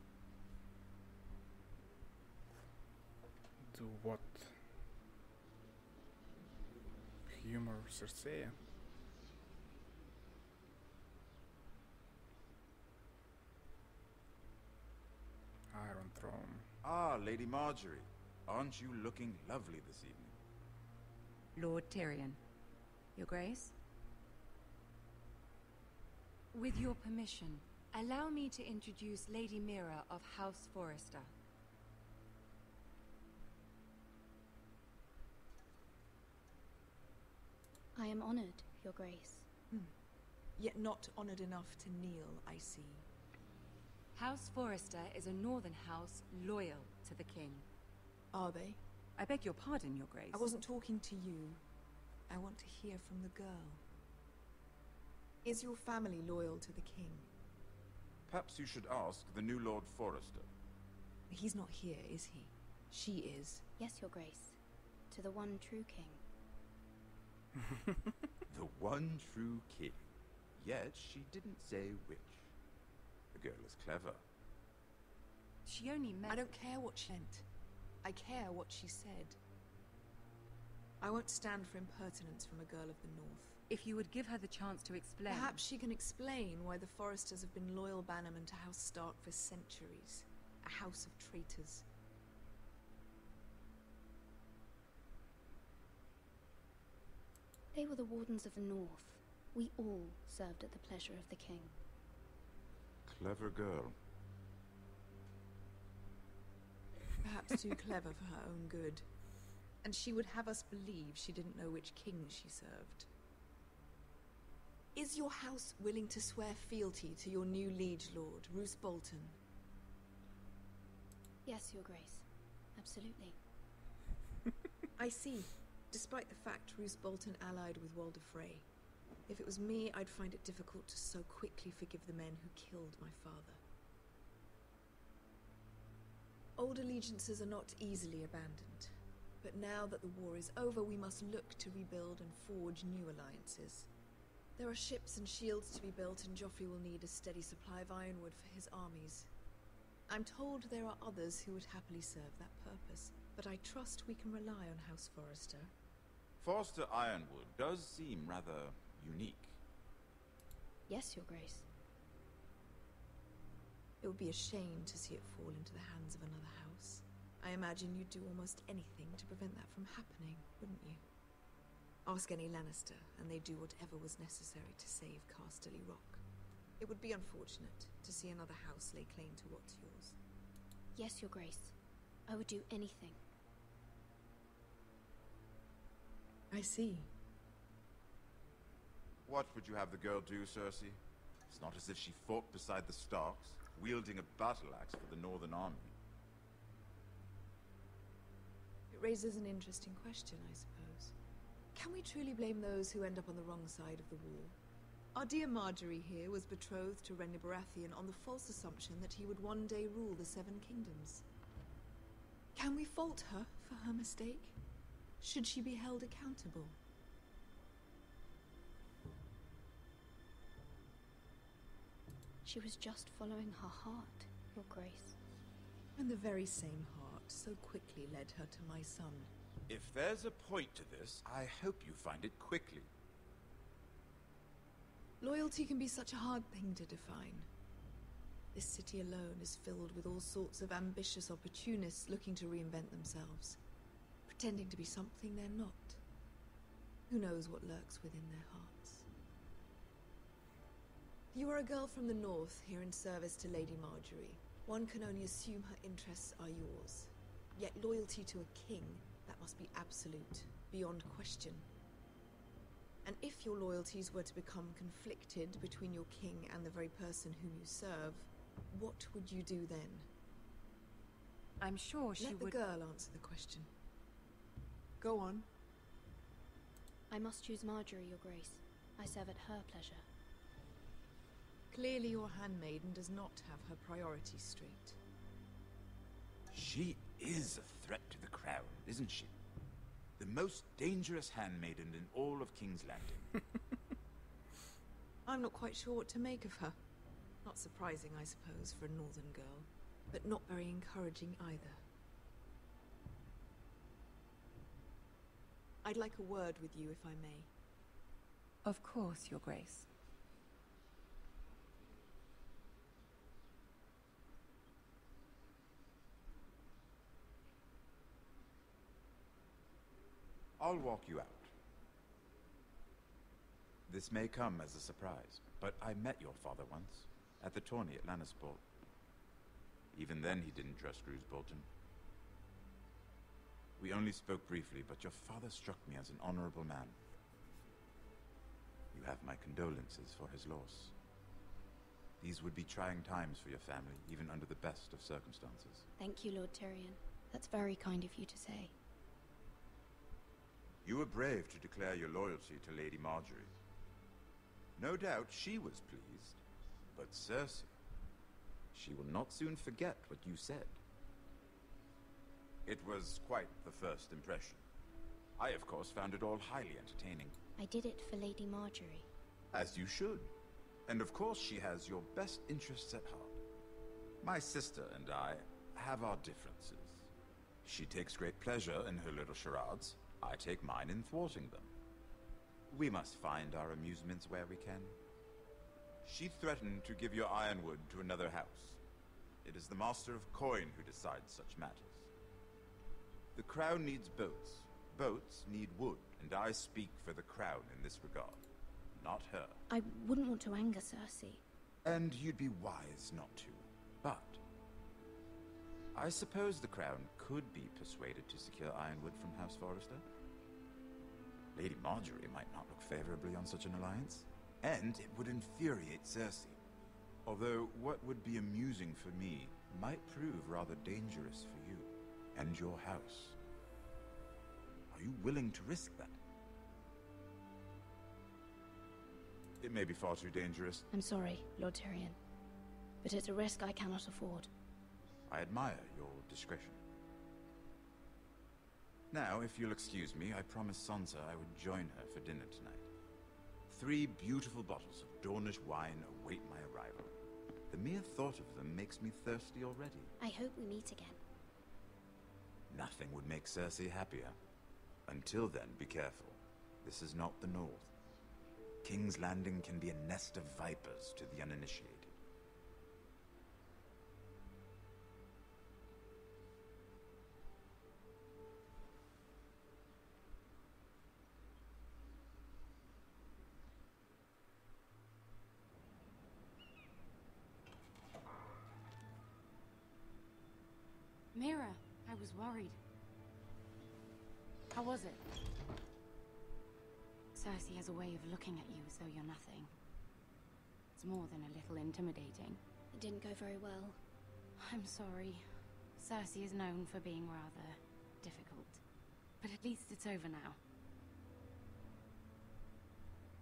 Do what? Humor Cersei? Iron Throne. Ah, Lady Marjorie. Aren't you looking lovely this evening? Lord Tyrion. Your Grace? With your permission, allow me to introduce Lady Mira of House Forrester. I am honored, Your Grace. Yet not honored enough to kneel, I see. House Forrester is a northern house loyal to the king. Are they? I beg your pardon, Your Grace. I wasn't talking to you. I want to hear from the girl. Is your family loyal to the king? Perhaps you should ask the new Lord Forrester. He's not here, is he? She is. Yes, Your Grace. To the one true king. The one true king. Yet she didn't say which. The girl is clever. She only meant... I don't care what she meant. I care what she said. I won't stand for impertinence from a girl of the North. If you would give her the chance to explain... Perhaps she can explain why the Forresters have been loyal bannermen to House Stark for centuries. A house of traitors. They were the Wardens of the North. We all served at the pleasure of the king. Clever girl. Perhaps too clever for her own good. And she would have us believe she didn't know which king she served. Is your house willing to swear fealty to your new liege lord, Roose Bolton? Yes, Your Grace. Absolutely. I see. Despite the fact Roose Bolton allied with Walder Frey. If it was me, I'd find it difficult to so quickly forgive the men who killed my father. Old allegiances are not easily abandoned. But now that the war is over, we must look to rebuild and forge new alliances. There are ships and shields to be built, and Joffrey will need a steady supply of ironwood for his armies. I'm told there are others who would happily serve that purpose, but I trust we can rely on House Forrester. Forrester Ironwood does seem rather unique. Yes, Your Grace. It would be a shame to see it fall into the hands of another house. I imagine you'd do almost anything to prevent that from happening, wouldn't you? Ask any Lannister, and they'd do whatever was necessary to save Casterly Rock. It would be unfortunate to see another house lay claim to what's yours. Yes, Your Grace. I would do anything. I see. What would you have the girl do, Cersei? It's not as if she fought beside the Starks, wielding a battle axe for the Northern Army. It raises an interesting question, I suppose. Can we truly blame those who end up on the wrong side of the war? Our dear Marjorie here was betrothed to Renly Baratheon on the false assumption that he would one day rule the Seven Kingdoms. Can we fault her for her mistake? Should she be held accountable? She was just following her heart, Your Grace. And the very same heart so quickly led her to my son. If there's a point to this, I hope you find it quickly. Loyalty can be such a hard thing to define. This city alone is filled with all sorts of ambitious opportunists looking to reinvent themselves, pretending to be something they're not. Who knows what lurks within their hearts? You are a girl from the north, here in service to Lady Marjorie. One can only assume her interests are yours. Yet loyalty to a king, that must be absolute, beyond question. And if your loyalties were to become conflicted between your king and the very person whom you serve, what would you do then? I'm sure she would... Let the girl answer the question. Go on. I must choose Marjorie, Your Grace. I serve at her pleasure. Clearly your handmaiden does not have her priorities straight. She is a threat to the crown, isn't she? The most dangerous handmaiden in all of King's Landing. I'm not quite sure what to make of her. Not surprising, I suppose, for a northern girl, but not very encouraging either. I'd like a word with you, if I may. Of course, Your Grace. I'll walk you out. This may come as a surprise, but I met your father once, at the tourney at Lannisport. Even then he didn't trust Roose Bolton. We only spoke briefly, but your father struck me as an honorable man. You have my condolences for his loss. These would be trying times for your family, even under the best of circumstances. Thank you, Lord Tyrion. That's very kind of you to say. You were brave to declare your loyalty to Lady Marjorie. No doubt she was pleased, but Cersei, she will not soon forget what you said. It was quite the first impression. I, of course, found it all highly entertaining. I did it for Lady Marjorie. As you should. And of course she has your best interests at heart. My sister and I have our differences. She takes great pleasure in her little charades. I take mine in thwarting them. We must find our amusements where we can. She threatened to give your ironwood to another house. It is the Master of Coin who decides such matters. The crown needs boats. Boats need wood, and I speak for the crown in this regard, not her. I wouldn't want to anger Cersei. And you'd be wise not to. But I suppose the crown could be persuaded to secure ironwood from House Forrester. Lady Marjorie might not look favorably on such an alliance, and it would infuriate Cersei. Although what would be amusing for me might prove rather dangerous for you and your house. Are you willing to risk that? It may be far too dangerous. I'm sorry, Lord Tyrion, but it's a risk I cannot afford. I admire your discretion. Now, if you'll excuse me, I promised Sansa I would join her for dinner tonight. 3 beautiful bottles of Dornish wine await my arrival. The mere thought of them makes me thirsty already. I hope we meet again. Nothing would make Cersei happier. Until then, be careful. This is not the North. King's Landing can be a nest of vipers to the uninitiated. Mira, I was worried. How was it? Cersei has a way of looking at you as though you're nothing. It's more than a little intimidating. It didn't go very well. I'm sorry. Cersei is known for being rather difficult. But at least it's over now.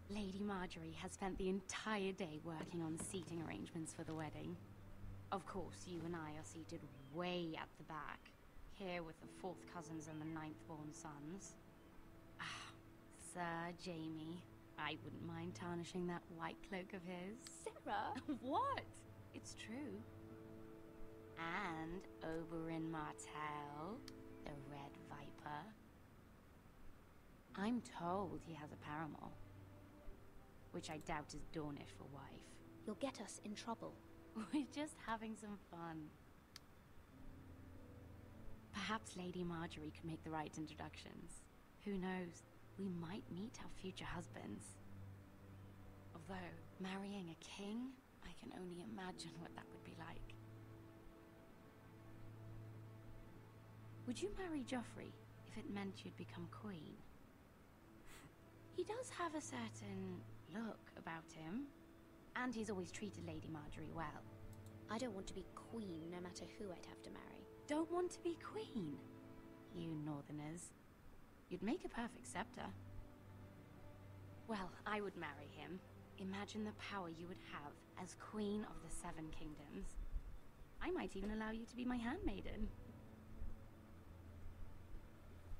Lady Marjorie has spent the entire day working on seating arrangements for the wedding. Of course, you and I are seated way at the back, here with the 4th cousins and the 9th-born sons. Ah, Sir Jaime. I wouldn't mind tarnishing that white cloak of his. Sarah! What? It's true. And Oberyn Martell, the Red Viper. I'm told he has a paramour, which I doubt is Dornish for wife. You'll get us in trouble. We're just having some fun. Perhaps Lady Marjorie could make the right introductions. Who knows? We might meet our future husbands. Although, marrying a king, I can only imagine what that would be like. Would you marry Joffrey if it meant you'd become queen? He does have a certain look about him. And he's always treated Lady Marjorie well. I don't want to be queen, no matter who I'd have to marry. Don't want to be queen? You northerners. You'd make a perfect scepter. Well, I would marry him. Imagine the power you would have as Queen of the 7 Kingdoms. I might even allow you to be my handmaiden.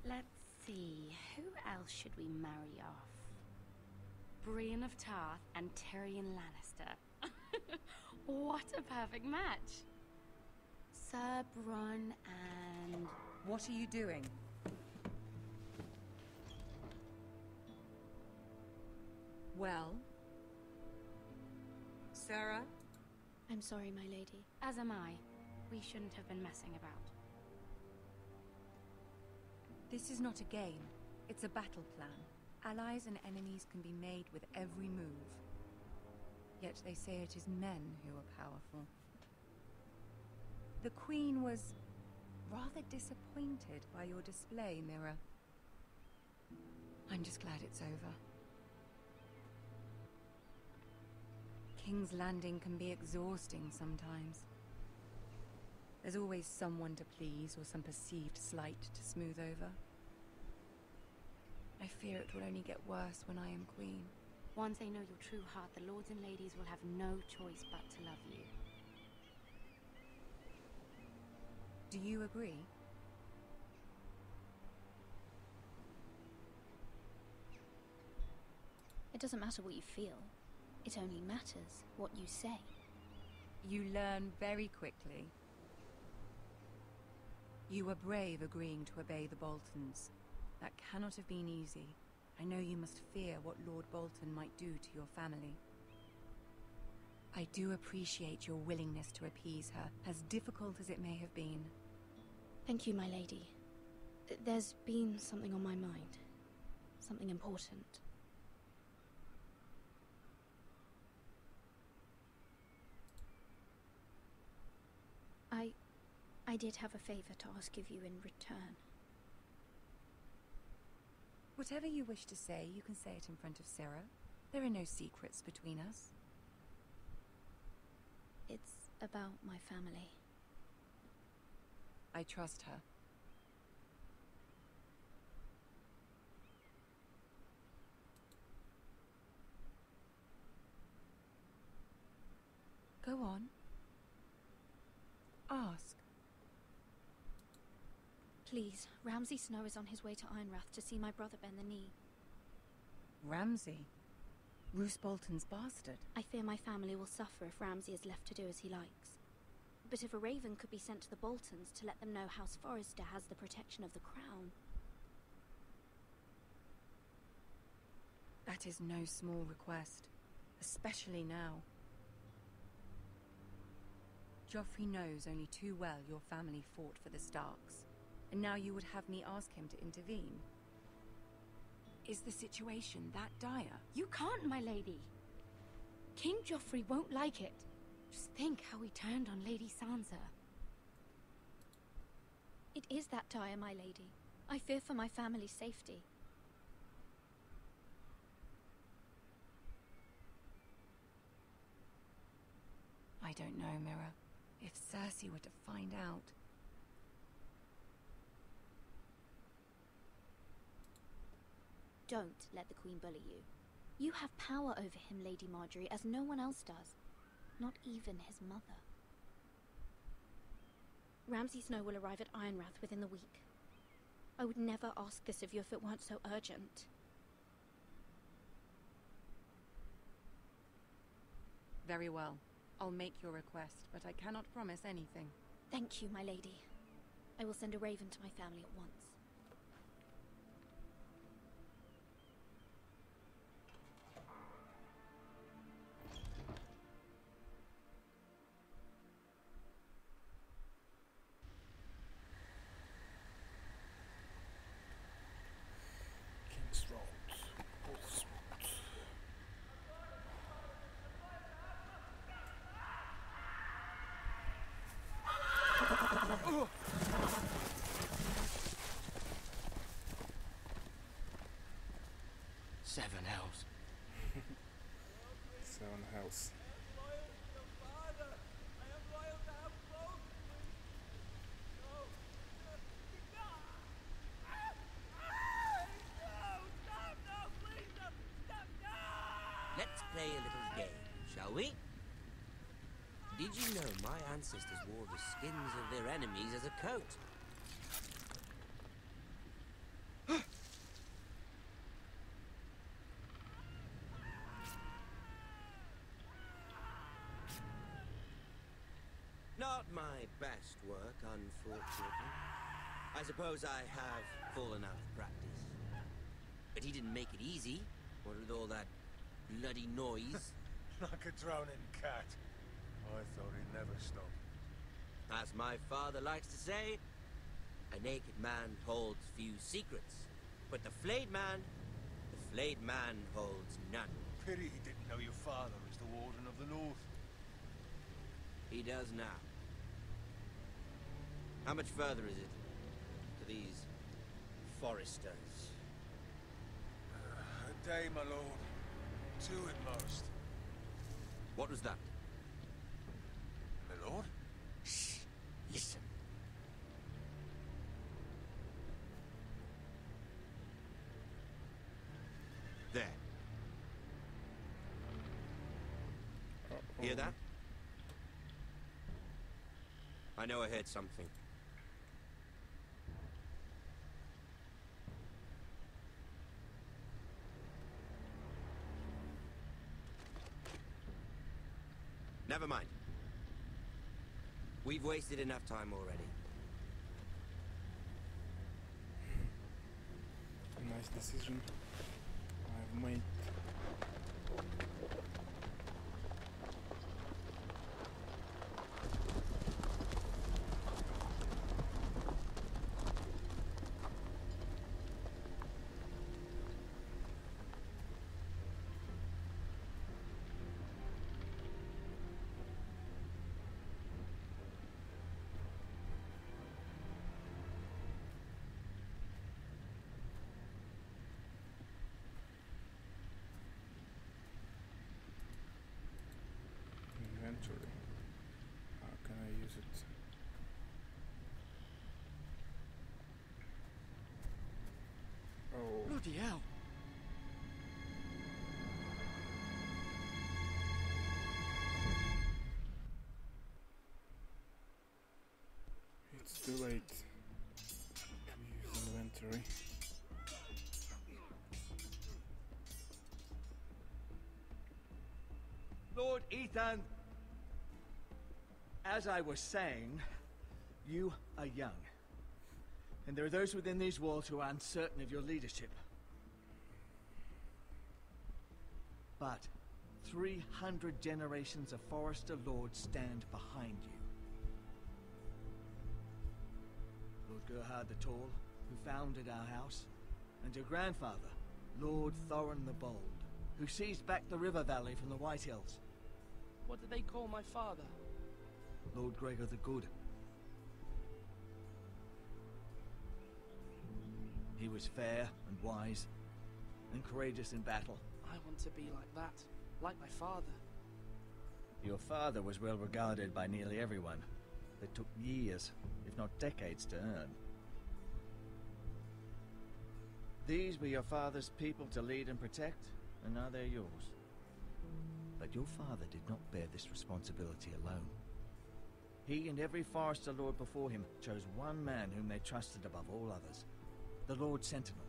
Let's see, who else should we marry off? Brienne of Tarth and Tyrion Lannister. What a perfect match! Sir Bronn and... What are you doing? Well? Sarah? I'm sorry, my lady. As am I. We shouldn't have been messing about. This is not a game. It's a battle plan. Allies and enemies can be made with every move. Yet they say it is men who are powerful. The Queen was rather disappointed by your display, Mirror. I'm just glad it's over. King's Landing can be exhausting sometimes. There's always someone to please or some perceived slight to smooth over. I fear it will only get worse when I am Queen. Once they know your true heart, the lords and ladies will have no choice but to love you. Do you agree? It doesn't matter what you feel. It only matters what you say. You learn very quickly. You were brave agreeing to obey the Boltons. That cannot have been easy. I know you must fear what Lord Bolton might do to your family. I do appreciate your willingness to appease her, as difficult as it may have been. Thank you, my lady. There's been something on my mind. Something important. I did have a favor to ask of you in return. Whatever you wish to say, you can say it in front of Sarah. There are no secrets between us. It's about my family. I trust her. Go on. Ask. Please, Ramsay Snow is on his way to Ironrath to see my brother bend the knee. Ramsay? Roose Bolton's bastard? I fear my family will suffer if Ramsay is left to do as he likes. But if a raven could be sent to the Boltons to let them know House Forrester has the protection of the crown... That is no small request, especially now. Joffrey knows only too well your family fought for the Starks, and now you would have me ask him to intervene. Is the situation that dire? You can't, my lady. King Joffrey won't like it. Just think how he turned on Lady Sansa. It is that dire, my lady. I fear for my family's safety. I don't know, Mirror. If Cersei were to find out... Don't let the Queen bully you. You have power over him, Lady Marjorie, as no one else does. Not even his mother. Ramsay Snow will arrive at Ironrath within the week. I would never ask this of you if it weren't so urgent. Very well. I'll make your request, but I cannot promise anything. Thank you, my lady. I will send a raven to my family at once. King's Road. Portsmouth. 7 hells. 7 hells. Let's play a little game, shall we? Did you know my ancestors wore the skins of their enemies as a coat? Not my best work, unfortunately. I suppose I have fallen out of practice. But he didn't make it easy, what with all that bloody noise. Like a drowning cat. I thought he'd never stop. As my father likes to say, a naked man holds few secrets. But the flayed man Blade man holds none. Pity he didn't know your father was the Warden of the North. He does now. How much further is it to these foresters? A day, my lord. 2 at most. What was that? My lord? Shh! Listen. There. Hear that? I know I heard something. Never mind. We've wasted enough time already. Nice decision I've made. Inventory. How can I use it? Oh. Bloody hell. It's too late to use inventory. Lord Ethan, as I was saying, you are young. And there are those within these walls who are uncertain of your leadership. But 300 generations of Forester Lords stand behind you. Lord Gerhard the Tall, who founded our house, and your grandfather, Lord Thorin the Bold, who seized back the river valley from the White Hills. What did they call my father? Lord Gregor the Good. He was fair and wise, and courageous in battle. I want to be like that, like my father. Your father was well regarded by nearly everyone. It took years, if not decades, to earn. These were your father's people to lead and protect, and now they're yours. But your father did not bear this responsibility alone. He and every Forester Lord before him chose one man whom they trusted above all others, the Lord Sentinel.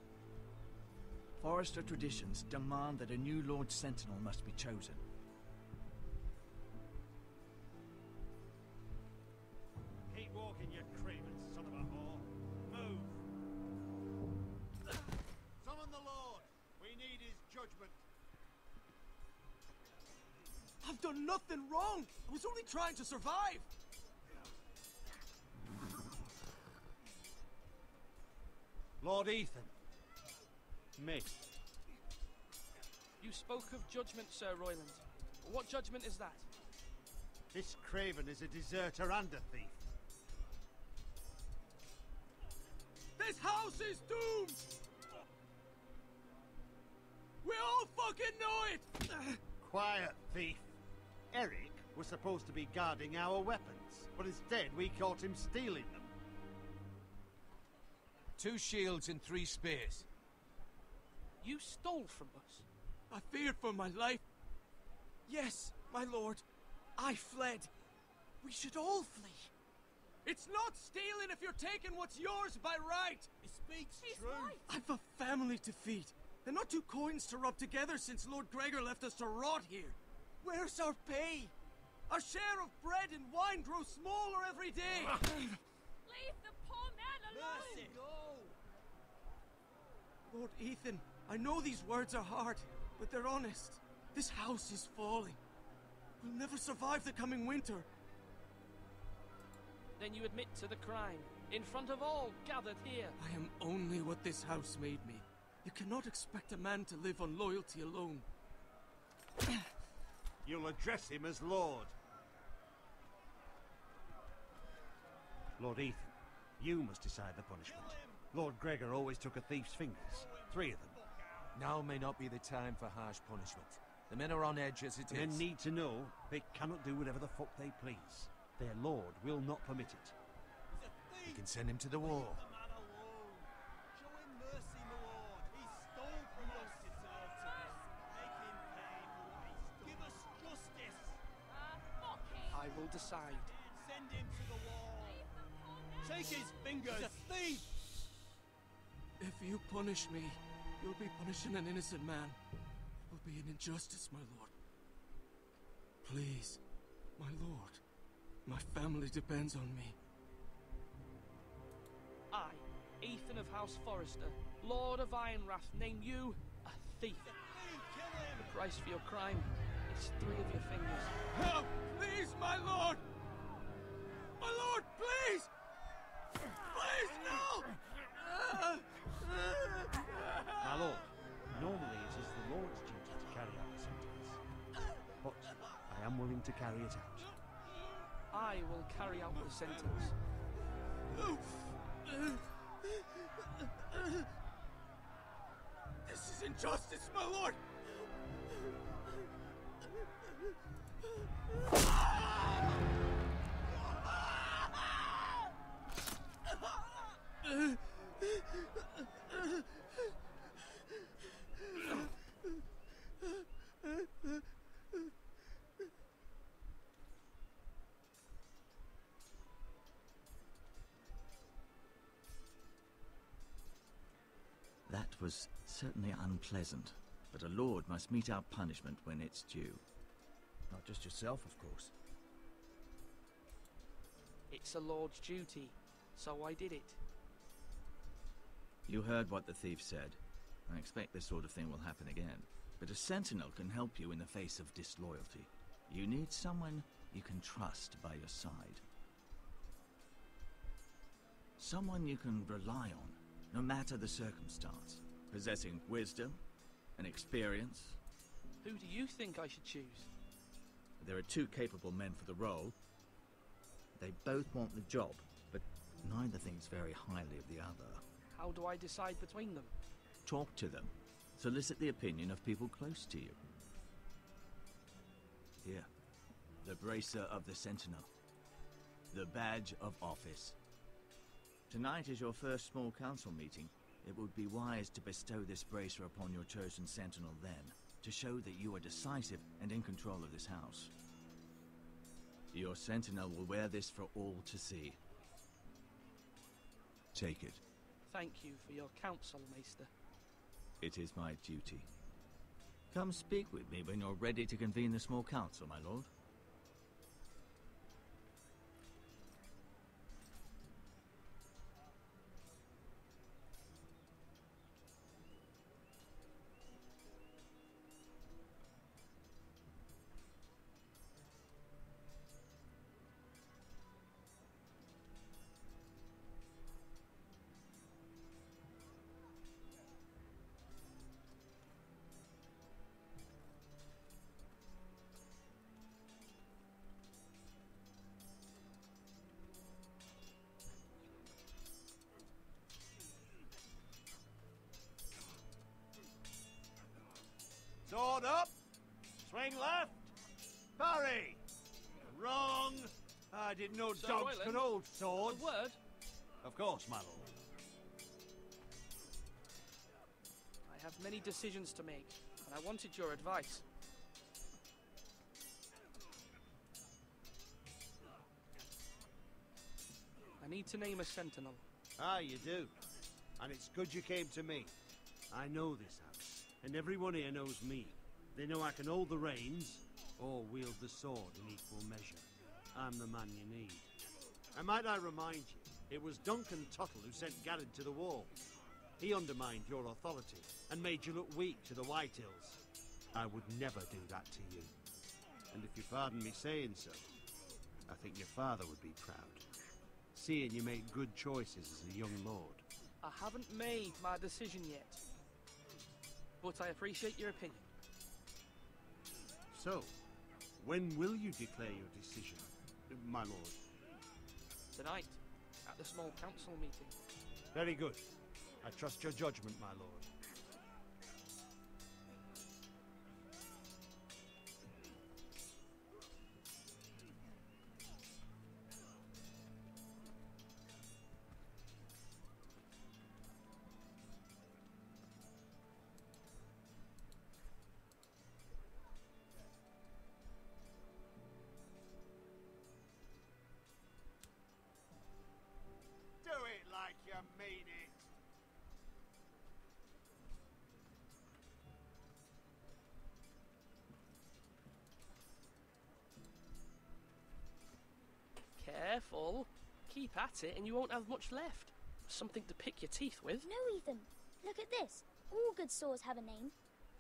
Forester traditions demand that a new Lord Sentinel must be chosen. Keep walking, you craven son of a whore. Move! Summon the Lord! We need his judgment. I've done nothing wrong! I was only trying to survive! Lord Ethan. Me. You spoke of judgment, Sir Royland. What judgment is that? This craven is a deserter and a thief. This house is doomed! We all fucking know it! Quiet, thief. Eric was supposed to be guarding our weapons, but instead we caught him stealing them. 2 shields and 3 spears. You stole from us. I feared for my life. Yes, my lord. I fled. We should all flee. It's not stealing if you're taking what's yours by right. He speaks true. Right. I've a family to feed. They're not 2 coins to rub together since Lord Gregor left us to rot here. Where's our pay? Our share of bread and wine grows smaller every day. Leave the poor man alone! Mercy. Lord Ethan, I know these words are hard, but they're honest. This house is falling. We'll never survive the coming winter. Then you admit to the crime, in front of all gathered here. I am only what this house made me. You cannot expect a man to live on loyalty alone. You'll address him as Lord. Lord Ethan, you must decide the punishment. Lord Gregor always took a thief's fingers. 3 of them. Now may not be the time for harsh punishment. The men are on edge as it is. Men need to know they cannot do whatever the fuck they please. Their lord will not permit it. We can send him to the wall. I will decide. Send him to the wall. Take his fingers. He's a thief. If you punish me, you'll be punishing an innocent man. It will be an injustice, my lord. Please, my lord. My family depends on me. I, Ethan of House Forrester, Lord of Ironrath, name you a thief. The price for your crime is 3 of your fingers. Help! Please, my lord! My lord, please! Please, no! My lord, normally it is the Lord's duty to carry out the sentence. But I am willing to carry it out. I will carry out the sentence. This is injustice, my lord! That was certainly unpleasant, but a lord must mete out punishment when it's due. Not just yourself, of course. It's a lord's duty, so I did it. You heard what the thief said. I expect this sort of thing will happen again. But a sentinel can help you in the face of disloyalty. You need someone you can trust by your side. Someone you can rely on, no matter the circumstance. Possessing wisdom and experience. Who do you think I should choose? There are 2 capable men for the role. They both want the job, but neither thinks very highly of the other. How do I decide between them? Talk to them. Solicit the opinion of people close to you. Here, the bracer of the Sentinel. The badge of office. Tonight is your first small council meeting. It would be wise to bestow this bracer upon your chosen Sentinel then, to show that you are decisive and in control of this house. Your Sentinel will wear this for all to see. Take it. Thank you for your counsel, Maester. It is my duty. Come speak with me when you're ready to convene the small council, my lord. Sword up! Swing left! Parry! Wrong! I didn't know Sir dogs Royland, could hold swords. A word? Of course, my lord. I have many decisions to make, and I wanted your advice. I need to name a sentinel. Ah, you do. And it's good you came to me. I know this house, and everyone here knows me. They know I can hold the reins, or wield the sword in equal measure. I'm the man you need. And might I remind you, it was Duncan Tuttle who sent Garrett to the wall. He undermined your authority, and made you look weak to the Whitehills. I would never do that to you. And if you pardon me saying so, I think your father would be proud. Seeing you make good choices as a young lord. I haven't made my decision yet. but I appreciate your opinion. So, when will you declare your decision, my lord? Tonight, at the small council meeting. Very good. I trust your judgment, my lord. Do it like you mean it. Careful. Keep at it and you won't have much left. Something to pick your teeth with. No, Ethan. Look at this. All good swords have a name.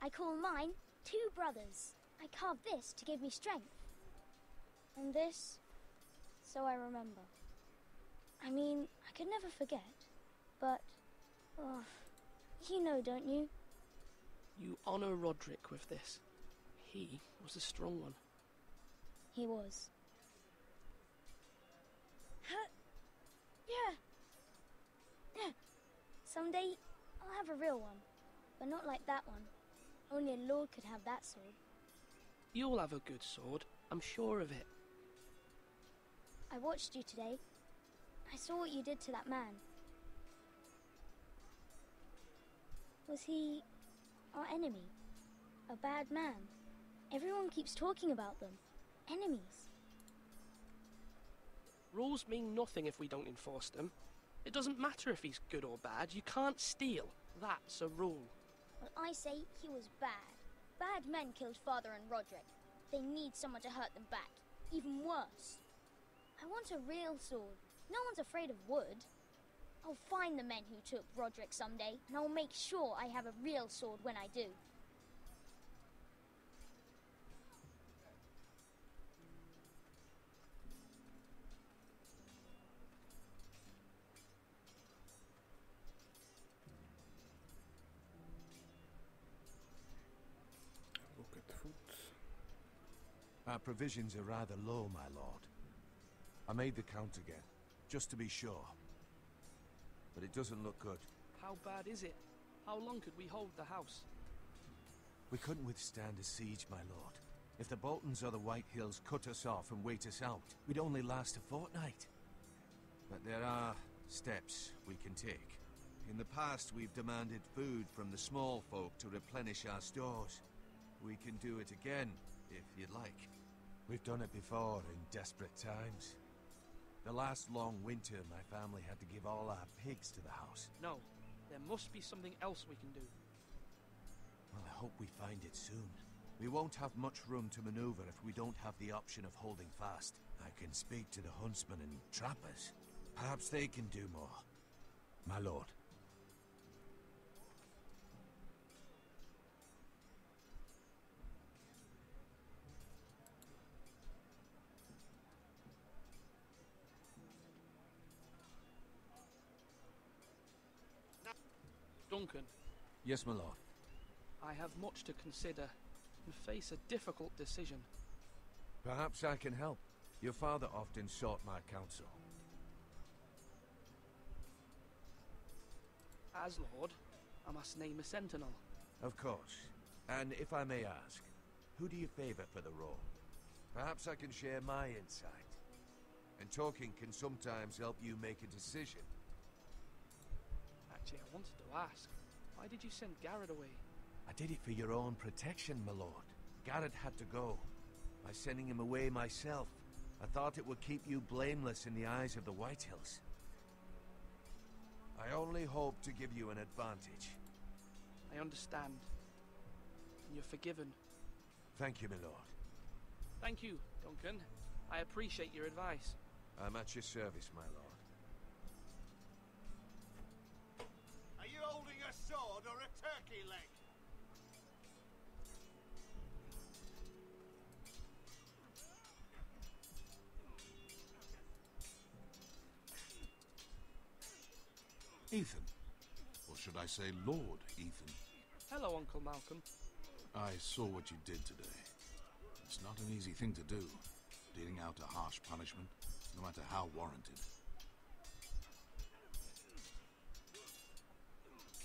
I call mine Two Brothers. I carved this to give me strength. And this, so I remember. I mean, I could never forget. But, oh, you know, don't you? You honour Roderick with this. He was a strong one. He was. Yeah. Yeah. Someday, I'll have a real one. But not like that one. Only a lord could have that sword. You'll have a good sword. I'm sure of it. I watched you today. I saw what you did to that man. Was he our enemy? A bad man? Everyone keeps talking about them. Enemies. Rules mean nothing if we don't enforce them. It doesn't matter if he's good or bad. You can't steal. That's a rule. Well, I say he was bad. Bad men killed Father and Roderick. They need someone to hurt them back. Even worse. I want a real sword. No one's afraid of wood. I'll find the men who took Roderick someday, and I'll make sure I have a real sword when I do. Look at food. Our provisions are rather low, my lord. I made the count again, just to be sure. But it doesn't look good. How bad is it? How long could we hold the house? We couldn't withstand a siege, my lord. If the Boltons or the White Hills cut us off and wait us out, we'd only last a fortnight. But there are steps we can take. In the past, we've demanded food from the small folk to replenish our stores. We can do it again, if you'd like. We've done it before in desperate times. The last long winter, my family had to give all our pigs to the house. No, there must be something else we can do. Well, I hope we find it soon. We won't have much room to maneuver if we don't have the option of holding fast. I can speak to the huntsmen and trappers. Perhaps they can do more. My lord. Duncan. Yes, my lord. I have much to consider and face a difficult decision. Perhaps I can help. Your father often sought my counsel. As Lord, I must name a sentinel. Of course. And if I may ask, who do you favor for the role? Perhaps I can share my insight. And talking can sometimes help you make a decision. Actually, I wanted to ask, why did you send Garrett away? I did it for your own protection, my lord. Garrett had to go. By sending him away myself, I thought it would keep you blameless in the eyes of the White Hills. I only hope to give you an advantage. I understand. And you're forgiven. Thank you, my lord. Thank you, Duncan. I appreciate your advice. I'm at your service, my lord. Are you holding a sword or a turkey leg? Ethan. Or should I say Lord Ethan? Hello, Uncle Malcolm. I saw what you did today. It's not an easy thing to do, dealing out a harsh punishment, no matter how warranted.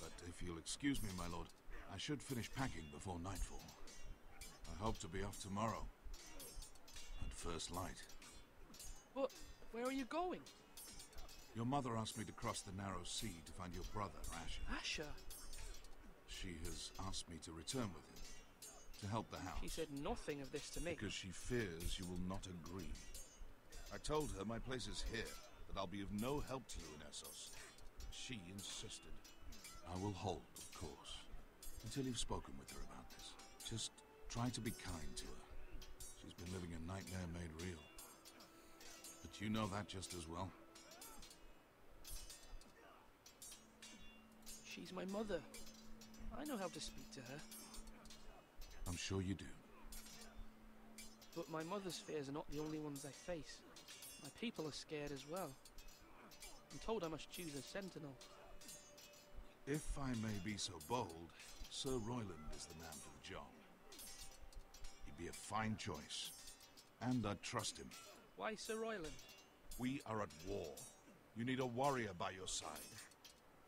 But if you'll excuse me, my lord, I should finish packing before nightfall. I hope to be off tomorrow. At first light. But where are you going? Your mother asked me to cross the narrow sea to find your brother, Asher. Asher? She has asked me to return with him, to help the house. She said nothing of this to me. Because she fears you will not agree. I told her my place is here, that I'll be of no help to you in Essos. She insisted. I will hold, of course, until you've spoken with her about this. Just try to be kind to her. She's been living a nightmare made real. But you know that just as well. She's my mother. I know how to speak to her. I'm sure you do. But my mother's fears are not the only ones I face. My people are scared as well. I'm told I must choose a sentinel. If I may be so bold, Sir Royland is the man for the job. He'd be a fine choice. And I'd trust him. Why Sir Royland? We are at war. You need a warrior by your side.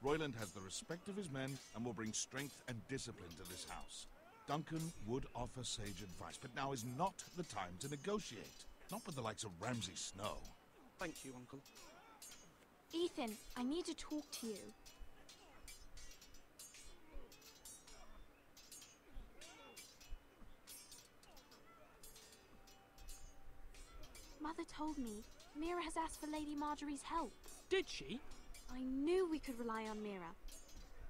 Royland has the respect of his men and will bring strength and discipline to this house. Duncan would offer sage advice, but now is not the time to negotiate. Not with the likes of Ramsay Snow. Thank you, Uncle. Ethan, I need to talk to you. Mother told me Mira has asked for Lady Marjorie's help. Did she? I knew we could rely on Mira.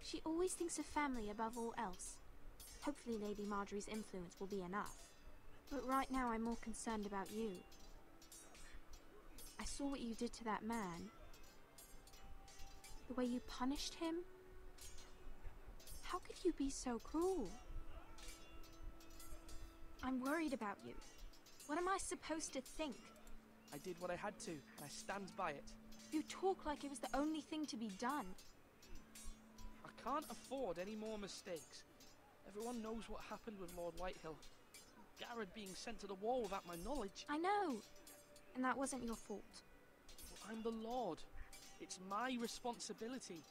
She always thinks of family above all else. Hopefully Lady Marjorie's influence will be enough. But right now I'm more concerned about you. I saw what you did to that man. The way you punished him. How could you be so cruel? I'm worried about you. What am I supposed to think? I did what I had to, and I stand by it. You talk like it was the only thing to be done. I can't afford any more mistakes. Everyone knows what happened with Lord Whitehill. Garrett being sent to the war without my knowledge. I know. And that wasn't your fault. Well, I'm the Lord. It's my responsibility.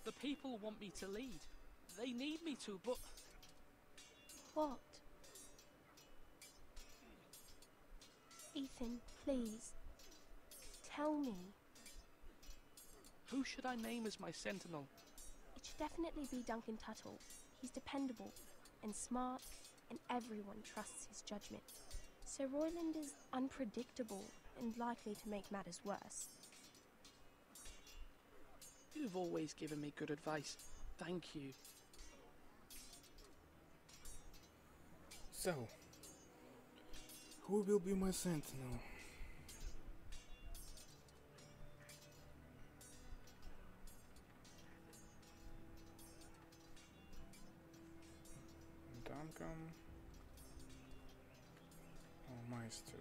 The people want me to lead. They need me to, but... What? Ethan, please. Tell me. Who should I name as my sentinel? It should definitely be Duncan Tuttle. He's dependable and smart, and everyone trusts his judgment. Sir Royland is unpredictable and likely to make matters worse. You've always given me good advice. Thank you. So, who will be my sentinel? Duncan or Meister?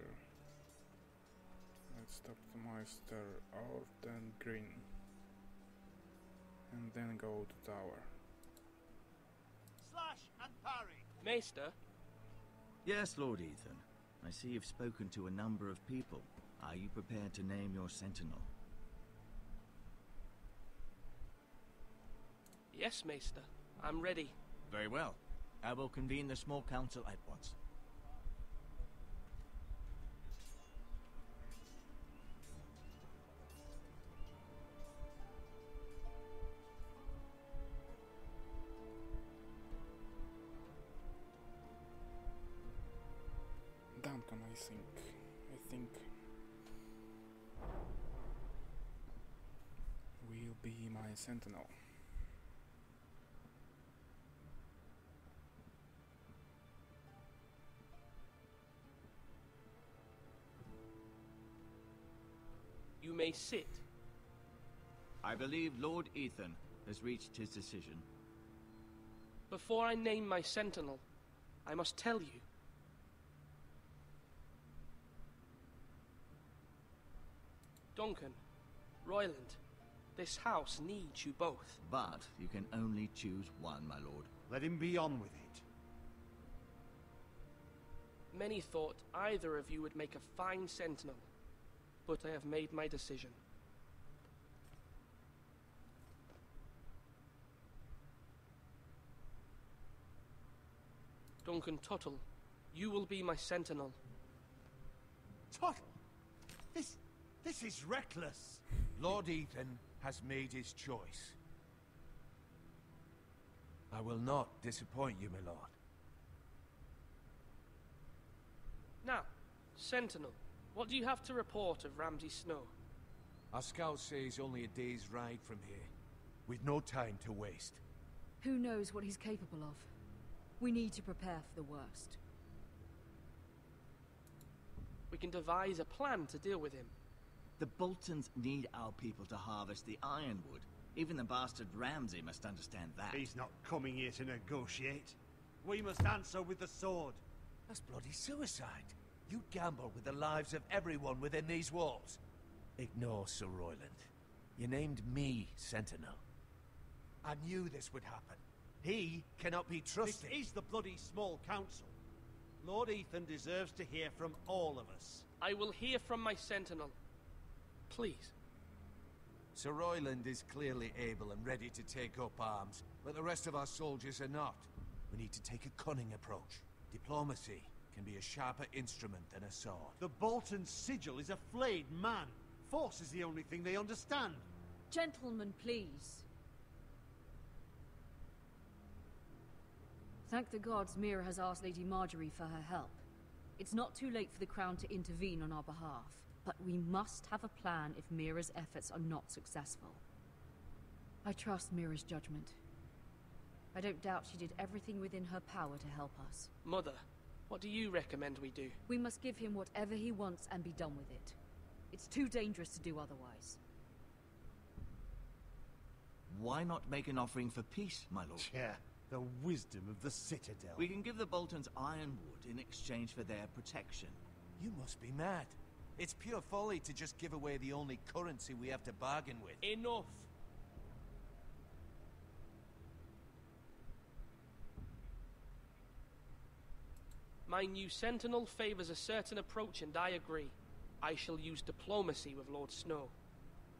Let's stop the Meister out and green. And then go to tower. Slash and parry. Maester? Yes, Lord Ethan. I see you've spoken to a number of people. Are you prepared to name your sentinel? Yes, Maester. I'm ready. Very well. I will convene the small council at once. Duncan, I think will be my sentinel. You may sit. I believe Lord Ethan has reached his decision. Before I name my sentinel, I must tell you. Duncan, Royland, This house needs you both. But you can only choose one, my lord. Let him be on with it. Many thought either of you would make a fine sentinel, but I have made my decision. Duncan Tuttle, you will be my sentinel. Tuttle? This is reckless. Lord Ethan has made his choice. I will not disappoint you, my lord. Now, Sentinel, what do you have to report of Ramsay Snow? Our scouts say he's only a day's ride from here, with no time to waste. Who knows what he's capable of? We need to prepare for the worst. We can devise a plan to deal with him. The Boltons need our people to harvest the ironwood. Even the bastard Ramsay must understand that. He's not coming here to negotiate. We must answer with the sword. That's bloody suicide. You gamble with the lives of everyone within these walls. Ignore Sir Royland. You named me Sentinel. I knew this would happen. He cannot be trusted. This is the bloody small council. Lord Ethan deserves to hear from all of us. I will hear from my Sentinel. Please. Sir Royland is clearly able and ready to take up arms, but the rest of our soldiers are not. We need to take a cunning approach. Diplomacy can be a sharper instrument than a sword. The Bolton sigil is a flayed man. Force is the only thing they understand. Gentlemen, please. Thank the gods Mira has asked Lady Marjorie for her help. It's not too late for the Crown to intervene on our behalf, but we must have a plan if Mira's efforts are not successful. I trust Mira's judgment. I don't doubt she did everything within her power to help us. Mother, what do you recommend we do? We must give him whatever he wants and be done with it. It's too dangerous to do otherwise. Why not make an offering for peace, my lord? Yeah, the wisdom of the Citadel. We can give the Boltons ironwood in exchange for their protection. You must be mad. It's pure folly to just give away the only currency we have to bargain with. Enough! My new Sentinel favors a certain approach, and I agree. I shall use diplomacy with Lord Snow.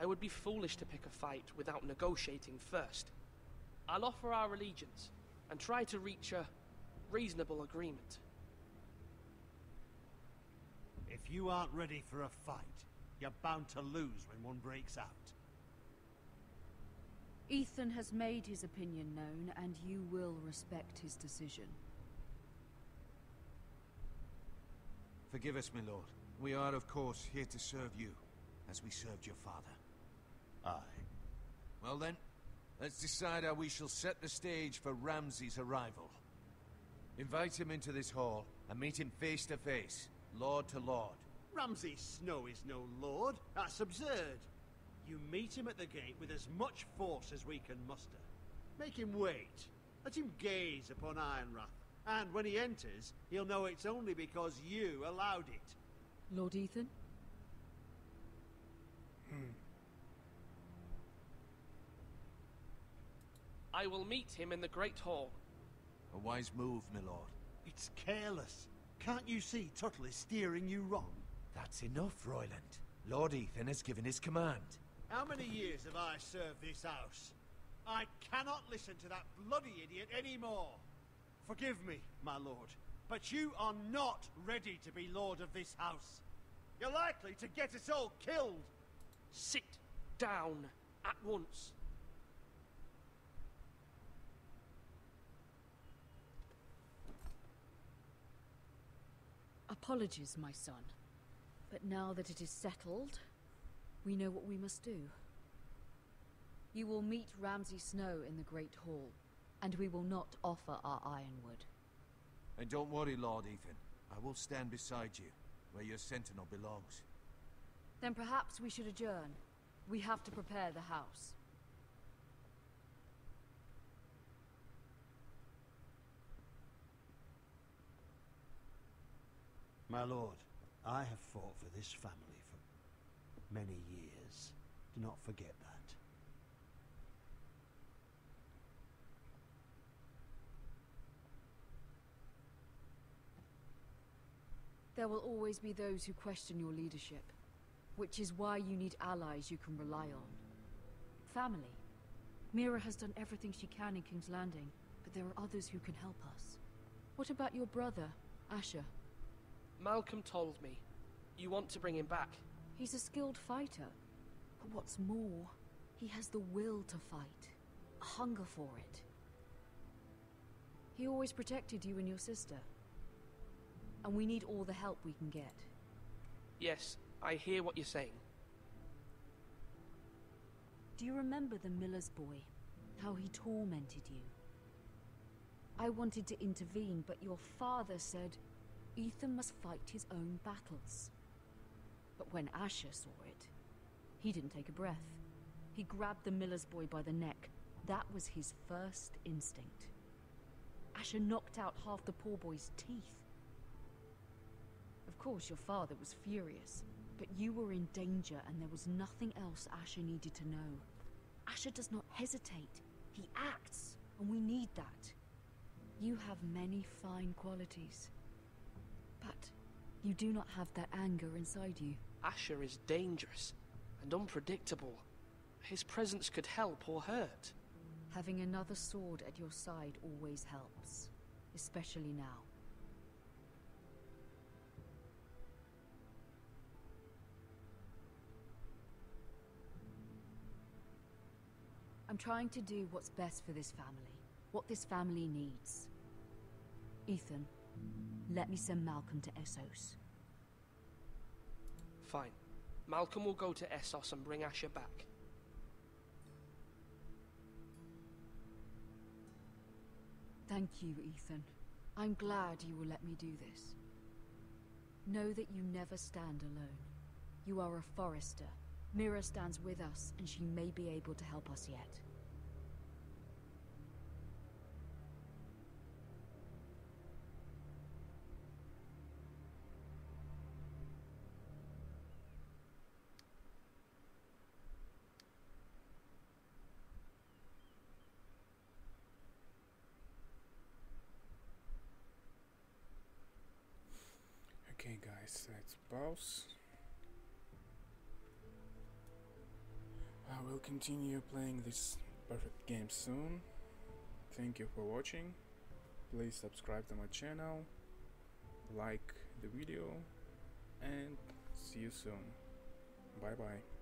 I would be foolish to pick a fight without negotiating first. I'll offer our allegiance, and try to reach a reasonable agreement. If you aren't ready for a fight, you're bound to lose when one breaks out. Ethan has made his opinion known, and you will respect his decision. Forgive us, my lord. We are, of course, here to serve you, as we served your father. Aye. Well then, let's decide how we shall set the stage for Ramsay's arrival. Invite him into this hall, and meet him face to face, lord to lord. Ramsay Snow is no lord. That's absurd. You meet him at the gate with as much force as we can muster. Make him wait. Let him gaze upon Ironrath. And when he enters, he'll know it's only because you allowed it. Lord Ethan? I will meet him in the Great Hall. A wise move, my lord. It's careless. Can't you see Tuttle is steering you wrong? That's enough, Royland. Lord Ethan has given his command. How many years have I served this house? I cannot listen to that bloody idiot anymore. Forgive me, my lord, but you are not ready to be lord of this house. You're likely to get us all killed. Sit down at once. Apologies, my son. But now that it is settled, we know what we must do. You will meet Ramsay Snow in the Great Hall, and we will not offer our ironwood. And don't worry, Lord Ethan. I will stand beside you, where your sentinel belongs. Then perhaps we should adjourn. We have to prepare the house. My lord, I have fought for this family for many years. Do not forget that. There will always be those who question your leadership, which is why you need allies you can rely on. Family. Mira has done everything she can in King's Landing, but there are others who can help us. What about your brother, Asher? Malcolm told me. You want to bring him back? He's a skilled fighter. But what's more, he has the will to fight. A hunger for it. He always protected you and your sister. And we need all the help we can get. Yes, I hear what you're saying. Do you remember the miller's boy? How he tormented you? I wanted to intervene, but your father said Ethan must fight his own battles. But when Asher saw it, he didn't take a breath. He grabbed the miller's boy by the neck. That was his first instinct. Asher knocked out half the poor boy's teeth. Of course, your father was furious, but you were in danger and there was nothing else Asher needed to know. Asher does not hesitate. He acts, and we need that. You have many fine qualities, but you do not have that anger inside you. Asher is dangerous and unpredictable. His presence could help or hurt. Having another sword at your side always helps, especially now. I'm trying to do what's best for this family, what this family needs. Ethan, let me send Malcolm to Essos. Fine. Malcolm will go to Essos and bring Asher back. Thank you, Ethan. I'm glad you will let me do this. Know that you never stand alone. You are a Forester. Mira stands with us, and she may be able to help us yet. Okay guys, let's pause. I will continue playing this perfect game soon. Thank you for watching. Please subscribe to my channel, like the video, and see you soon. Bye bye.